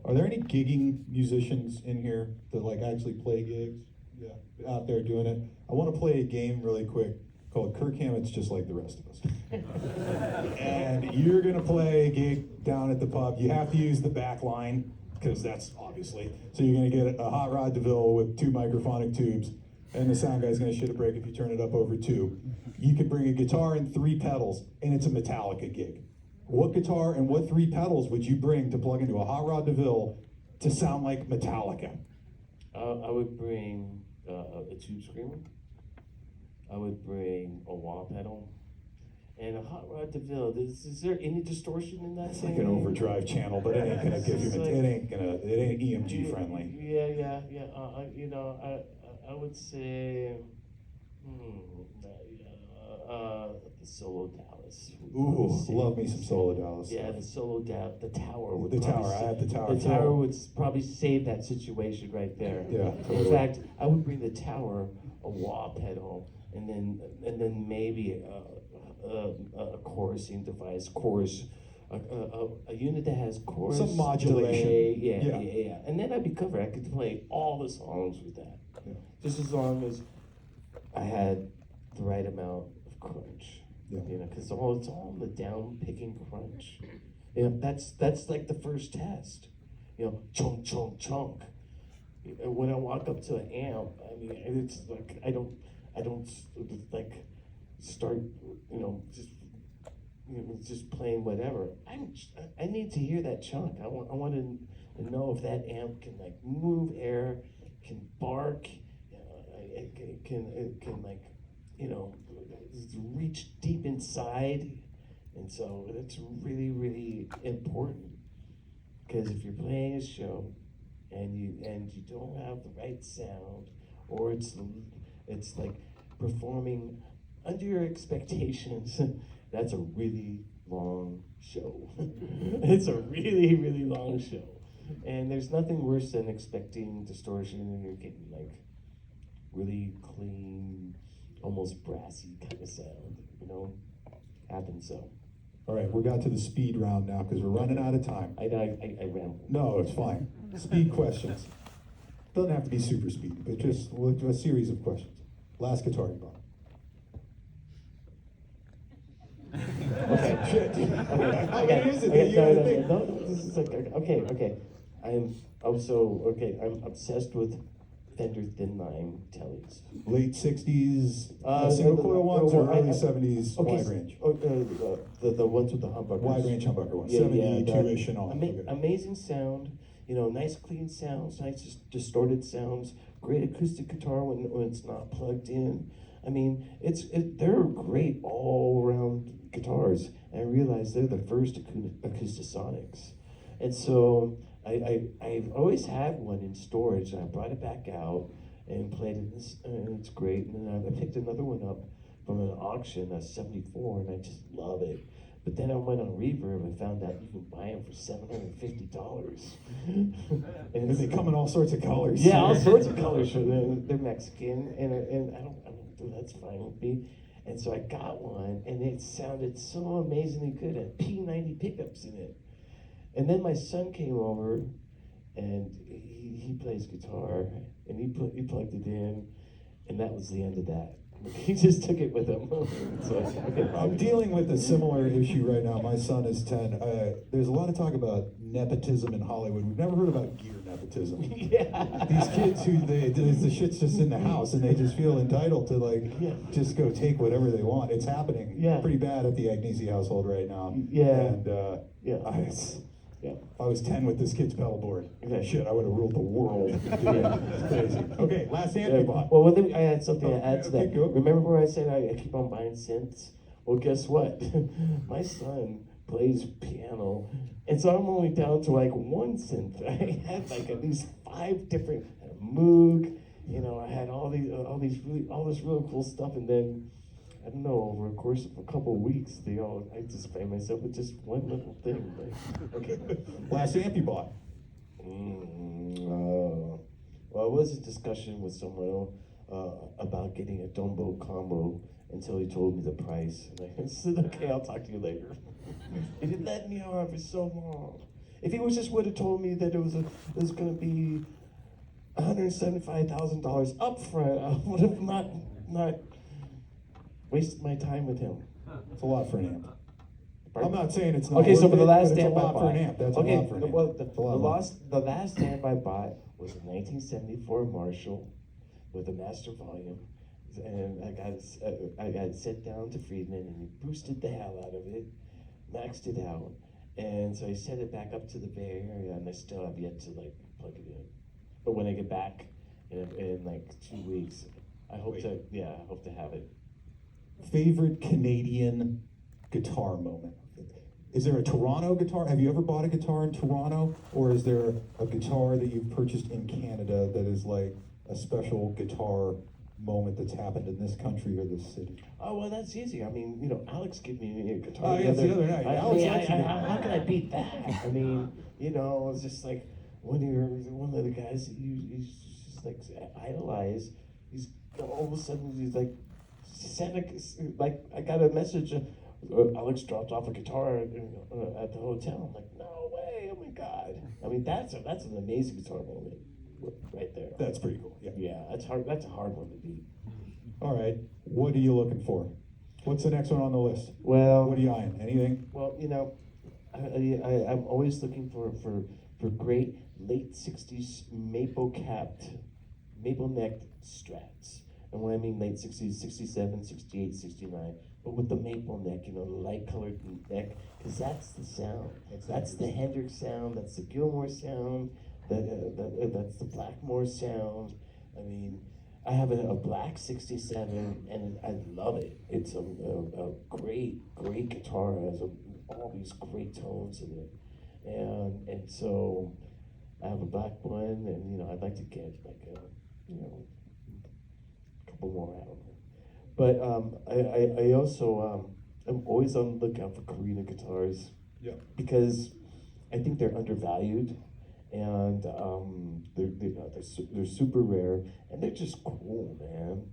Are there any gigging musicians in here that like actually play gigs? Yeah, out there doing it. I want to play a game really quick called Kirk Hammett's Just Like the Rest of Us. And you're gonna play a gig down at the pub. You have to use the back line, because that's obviously. So you're gonna get a Hot Rod DeVille with 2 microphonic tubes, and the sound guy's gonna shit a break if you turn it up over 2. You could bring a guitar and 3 pedals, and it's a Metallica gig. What guitar and what 3 pedals would you bring to plug into a Hot Rod DeVille to sound like Metallica? I would bring a tube screamer. I would bring a wah pedal and a Hot Rod DeVille. Is there any distortion in that? It's like an overdrive channel, but it ain't gonna give you. It ain't EMG friendly. Yeah. I would say, the Solo Dallas. Ooh, love me some Solo Dallas. Yeah, the Solo Dallas, the Tower would. The Tower, I have the Tower. The Tower would probably save that situation right there. Yeah, totally. In fact, I would bring the Tower, a wah pedal, and then maybe a chorusing device, a unit that has chorus, some modulation. Delay. Yeah. And then I'd be covered. I could play all the songs with that, just as long as I had the right amount of crunch. Because it's all the down picking crunch. That's like the first test. Chunk, chunk, chunk. When I walk up to an amp, it's like I don't like start, just just playing whatever. I need to hear that chunk. I want to know if that amp can like move air, can bark, it can like, reach deep inside. And so it's really, really important, because if you're playing a show and you don't have the right sound, or it's like performing under your expectations, that's a really long show. It's a really, really long show. And there's nothing worse than expecting distortion and you're getting like really clean, almost brassy kind of sound, happens so. All right, we got to the speed round now because we're running out of time. I ramble. No, it's fine. Speed questions. Doesn't have to be super speed, but just we'll do a series of questions. Last guitar you bought. Okay. Shit. Okay. How many is it that you gotta think? No, this is like, okay. I'm obsessed with Fender Thin Line Tellys. Late 60s single coil ones or early 70s wide range? The ones with the humbuckers. Wide range humbucker ones, Yeah, 72-ish and on. Amazing sound, nice clean sounds, nice distorted sounds, great acoustic guitar when it's not plugged in. I mean, they're great all around guitars, and I realized they're the first Acoustasonics. And so I've always had one in storage, and I brought it back out and played it, and it's great. And then I picked another one up from an auction, a 74, and I just love it. But then I went on Reverb and found out you can buy them for $750. And they come in all sorts of colors. Yeah, all sorts of colors. They're Mexican, and I don't, that's fine with me. And so I got one, and it sounded so amazingly good. It had P90 pickups in it. And then my son came over, and he plays guitar, and he plugged it in, and that was the end of that. He just took it with him. So, okay. I'm dealing with a similar issue right now. My son is 10. There's a lot of talk about nepotism in Hollywood. We've never heard about gear nepotism. Yeah. These kids who the shit's just in the house and they just feel entitled to just go take whatever they want. It's happening pretty bad at the Agnesi household right now. Yeah. And Yeah. if I was 10 with this kid's pedal board, Okay. shit, I would have ruled the world. It's crazy. Okay, last amp you bought. Well, I had something to add to that. Go. Remember where I said I keep on buying synths? Well, guess what? My son plays piano, and so I'm only down to like one synth. I had like at least 5 different Moog. I had all this really cool stuff, and then I don't know, over the course of a couple of weeks, I just find myself with just one little thing. Okay, last amp you bought. Well, it was a discussion with someone about getting a Dumbo combo until he told me the price. And I said, okay, I'll talk to you later. He didn't let me off for so long. If he would have told me that it was going to be $175,000 up front, I would have not wasted my time with him. It's a lot for an amp. Pardon? I'm not saying it's not. Okay, so worth for the it, last but it's amp a I lot bought. for an amp. That's a lot for an amp. Well, It's a lot of money. the last amp I bought was a 1974 Marshall with a master volume, and I got it set down to Friedman, and he boosted the hell out of it, maxed it out, and so I set it back up to the Bay Area, and I still have yet to like plug it in. But when I get back in like 2 weeks, I hope to have it. Favorite Canadian guitar moment? Is there a Toronto guitar? Have you ever bought a guitar in Toronto? Or is there a guitar that you've purchased in Canada that is like a special guitar moment that's happened in this country or this city? Oh, well, that's easy. I mean, Alex gave me a guitar. Oh, yeah, the other night. How can I beat that? I mean, it's just like one of the guys that you just like idolize. He's all of a sudden he's like, I got a message. Alex dropped off a guitar at the hotel. I'm like, no way! Oh my god! I mean, that's an amazing guitar moment right there. That's pretty cool. Yeah. Yeah, that's hard. That's a hard one to beat. All right. What are you looking for? What's the next one on the list? Well, What are you eyeing? Anything? Well, I'm always looking for great late 60s maple necked Strats. And when I mean late 60s, 67, 68, 69, but with the maple neck, the light colored neck, because that's the sound. That's the Hendrix sound. That's the Gilmore sound. That's the Blackmore sound. I mean, I have a black '67, and I love it. It's a great guitar. It has all these great tones in it, and so I have a black one, and I'd like to get like a couple more out. But I also I'm always on the lookout for Korina guitars. Yeah. Because I think they're undervalued, and they're super rare, and they're just cool, man.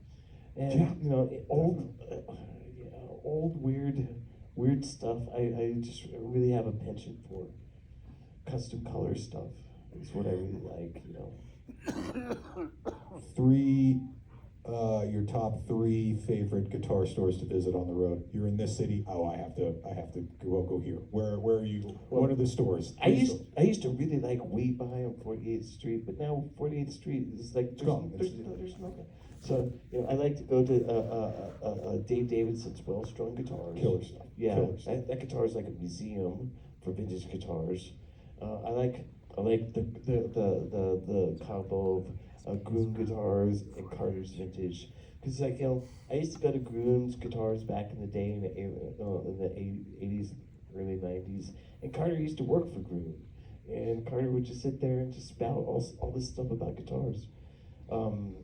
And old weird stuff. I just really have a penchant for custom color stuff. It's what I really like. Your top 3 favorite guitar stores to visit on the road. You're in this city. Oh, I have to go here. Where are you? What are the stores? I used to really like Way By on 48th Street, but now 48th Street is like there's nothing. So I like to go to Dave Davidson's Well Strung Guitars. Killer stuff. Yeah, Killer stuff. that guitar is like a museum for vintage guitars. I like the combo of Groom guitars and Carter's vintage, because I used to go to Groom's guitars back in the day in the 80s, early 90s, and Carter used to work for Groom, and Carter would just sit there and just spout all this stuff about guitars, and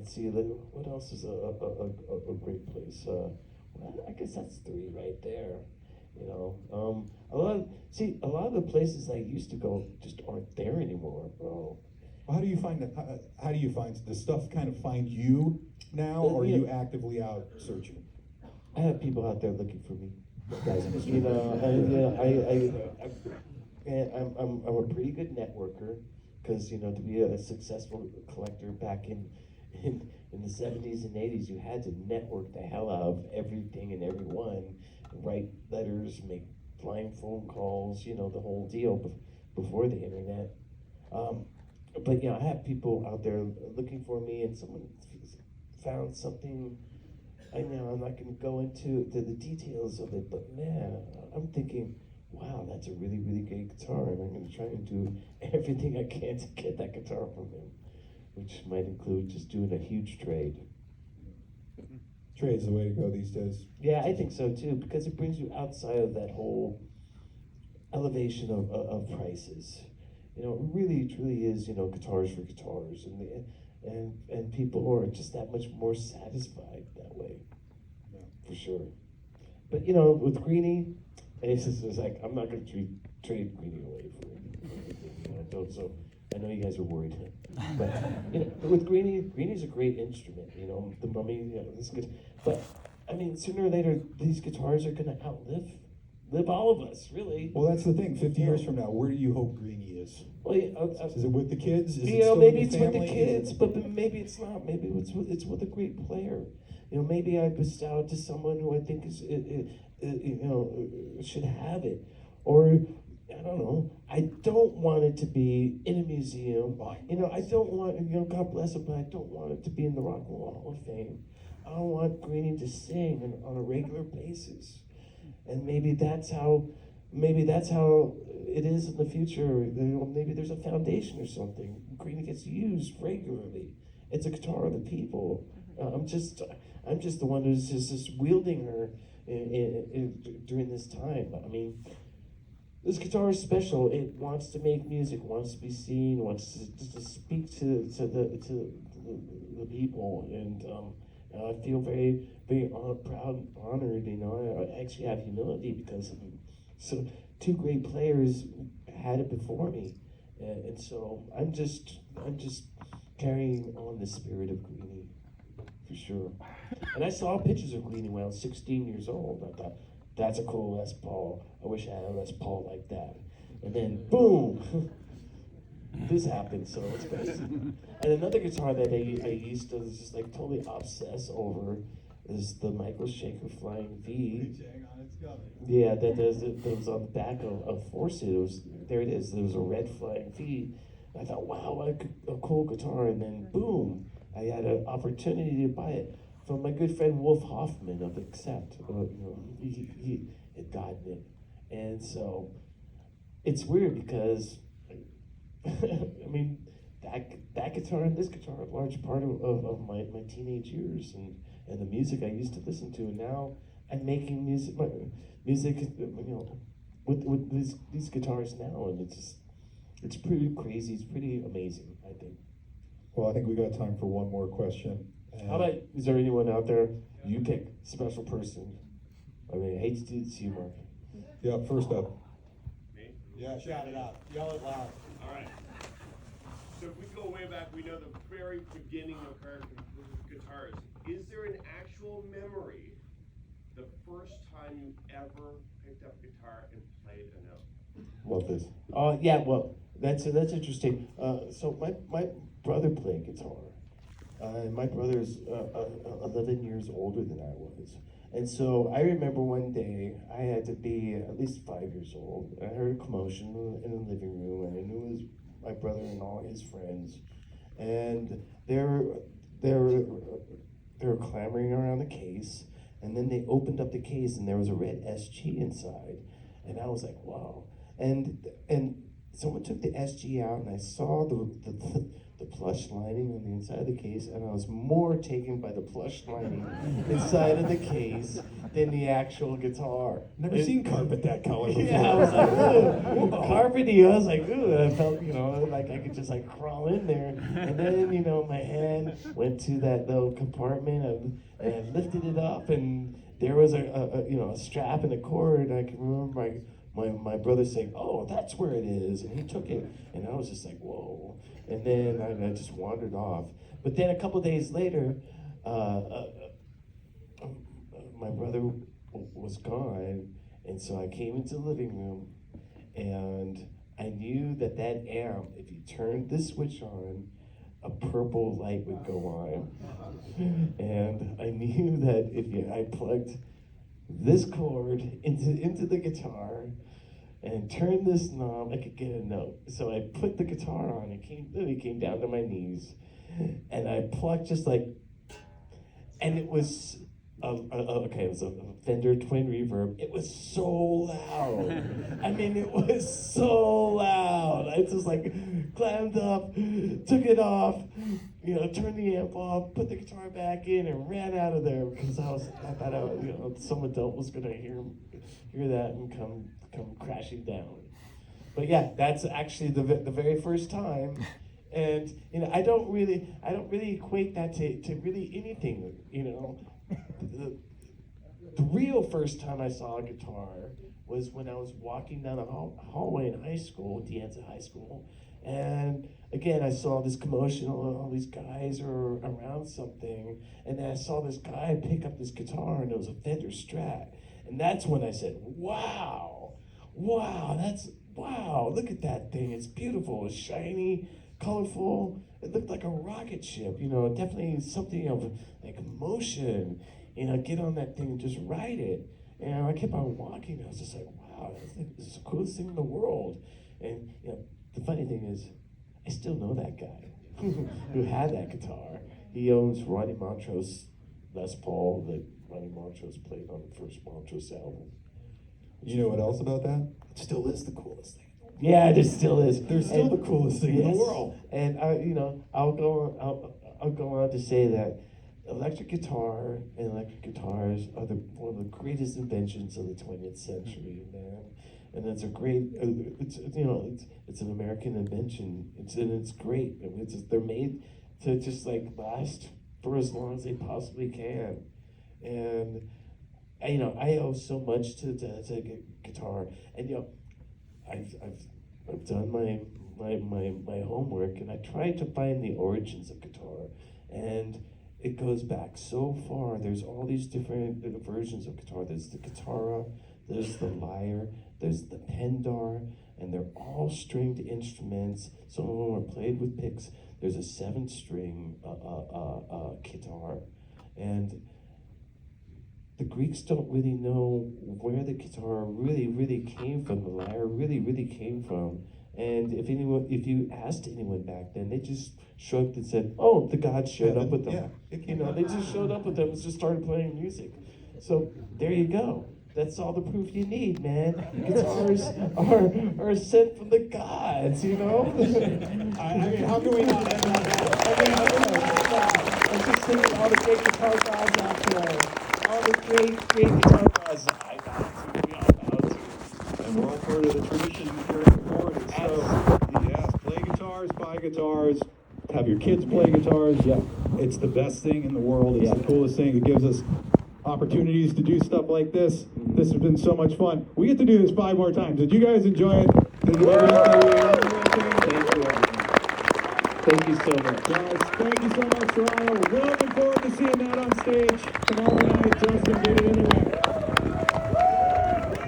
see what else is a great place. Well, I guess that's 3 right there. A lot of the places I used to go just aren't there anymore, bro. How do you find that? How do you find does stuff kind of find you now, or are you actively out searching? I have people out there looking for me. Guys in the street. I'm a pretty good networker, because to be a successful collector back in the 70s and 80s, you had to network the hell out of everything and everyone, write letters, make flying phone calls, the whole deal before the internet. But I have people out there looking for me, and someone found something. I'm not going to go into the details of it, but man, I'm thinking, wow, that's a really, really great guitar, and I'm going to try and do everything I can to get that guitar from him, which might include just doing a huge trade. Trade's the way to go these days. Yeah, I think so too, because it brings you outside of that whole elevation of prices. It really truly is, guitars for guitars, and people are just that much more satisfied that way, for sure. But with Greeny, it's just like, I'm not going to trade Greeny away for anything. So I know you guys are worried, but with Greeny's a great instrument. The Mummy, it's good. But I mean, sooner or later, these guitars are going to outlive all of us, really. Well, that's the thing. 50 years from now, where do you hope Greeny is? Well, is it with the kids? Is it still maybe in it's the with family? the kids, but maybe it's not. Maybe it's with a great player. Maybe I bestowed to someone who I think is should have it, or I don't know. I don't want it to be in a museum. I don't want God bless it, but I don't want it to be in the Rock and Roll Hall of Fame. I don't want Greeny to sing on a regular basis, and maybe that's how it is in the future. Maybe there's a foundation or something. Greeny gets used regularly. It's a guitar of the people. I'm just the one who's just wielding her during this time. I mean, this guitar is special. It wants to make music, wants to be seen, wants to speak to the people, and I feel very, very proud and honored. I actually have humility because so 2 great players had it before me, and so I'm just carrying on the spirit of Greeny, for sure. And I saw pictures of Greeny when I was 16 years old. I thought, that's a cool Les Paul. I wish I had a Les Paul like that. And then, boom, this happened, so it's crazy. And another guitar that I used to just like totally obsess over is the Michael Shaker Flying V. Yeah, that was on the back of Forsyth. There it is. There was a red Flying V. I thought, wow, what a cool guitar. And then, boom, I had an opportunity to buy it. from my good friend Wolf Hoffman of Accept. He had gotten it, and so it's weird because I mean that guitar and this guitar are a large part of my teenage years and the music I used to listen to, and now I'm making music with these guitars now, and it's pretty crazy. It's pretty amazing, I think. Well, I think we got time for one more question. How about, is there anyone out there, you pick, special person? I mean, I hate to do this to you, Mark. Yeah, first up. Me? Yeah, shout it out. Yell it loud. All right. So if we go way back, we know the very beginning of American guitars. Is there an actual memory the first time you ever picked up a guitar and played a note? Love this. Yeah, well, that's interesting. So my brother played guitar. My brother's 11 years older than I was. And so I remember one day I had to be at least 5 years old. I heard a commotion in the living room, and I knew it was my brother and all his friends. And they were clamoring around the case, and then they opened up the case, and there was a red SG inside. And I was like, wow. And someone took the SG out, and I saw the plush lining on the inside of the case, and I was more taken by the plush lining inside of the case than the actual guitar. Never seen carpet that color before. Yeah, I was like, ooh, carpety. I was like, ooh, and I felt, like I could just like crawl in there. And then, my hand went to that little compartment and I lifted it up, and there was a strap and a cord. I can remember my brother saying, "Oh, that's where it is," and he took it, and I was just like, "Whoa!" And then I just wandered off. But then a couple days later, my brother was gone, and so I came into the living room, and I knew that amp, if you turned the switch on, a purple light would go on, and I knew that if I plugged this cord into the guitar and turned this knob, I could get a note. So I put the guitar on, it literally came down to my knees, and I plucked just like, and it was it was a Fender twin reverb. It was so loud. I mean, it was so loud. I just like climbed up, took it off, turned the amp off, put the guitar back in, and ran out of there because I thought some adult was gonna hear that and come crashing down. But yeah, that's actually the very first time. And I don't really equate that to really anything. The real first time I saw a guitar was when I was walking down a hallway in high school, Deanza High School, and again I saw this commotion. All these guys are around something, and then I saw this guy pick up this guitar, and it was a Fender Strat, and that's when I said, "Wow, look at that thing! It's beautiful, it's shiny, colorful. It looked like a rocket ship, definitely something of like motion. Get on that thing and just ride it." And I kept on walking. I was just like, wow, this is the coolest thing in the world. And the funny thing is, I still know that guy who had that guitar. He owns Ronnie Montrose Les Paul that Ronnie Montrose played on the first Montrose album. You know what else about that? It still is the coolest thing. Yeah, it still is. They're still the coolest thing in the world. And I'll go on to say that electric guitar and electric guitars are one of the greatest inventions of the 20th century, man. And it's a great, it's an American invention. It's great. I mean, they're made to just like last for as long as they possibly can. And I owe so much to guitar. And I've done my homework, and I tried to find the origins of guitar, and it goes back so far. There's all these different versions of guitar. There's the guitarra, there's the lyre, there's the pendar, and they're all stringed instruments. Some of them are played with picks. There's a 7-string guitar, and the Greeks don't really know where the guitar really came from, the lyre really came from, And if you asked anyone back then, they just shrugged and said, "Oh, the gods showed up with them." Yeah, it You came know, out. they just showed up with them and just started playing music. So there you go. That's all the proof you need, man. Guitars are sent from the gods, you know? I mean, how can we not end on that? I'm just thinking all the great guitar gods out there. All the great guitar gods. I bow to, we all bow to. And we're all part of the tradition carrying forward. So, yes, play guitars, buy guitars, have your kids play guitars. Yeah, it's the best thing in the world. It's the coolest thing. It gives us opportunities to do stuff like this. This has been so much fun. We get to do this 5 more times. Did you guys enjoy it? Did you Thank you so much. Guys, thank you so much, Toronto. We're looking forward to seeing that on stage tomorrow night. Justin, get it in there.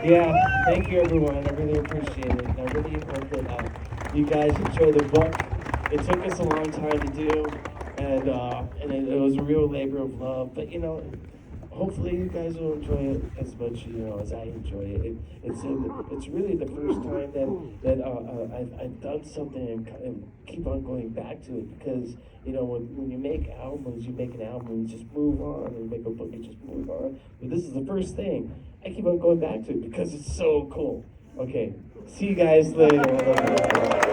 Yeah, thank you everyone. I really appreciate it. And I really hope that you guys enjoy the book. It took us a long time to do, and it was a real labor of love. But you know, hopefully you guys will enjoy it as much as I enjoy it. It's really the first time that I've done something and keep on going back to it, because when you make albums, you make an album and you just move on, and you make a book, you just move on. But this is the first thing I keep on going back to it because it's so cool. Okay, see you guys later.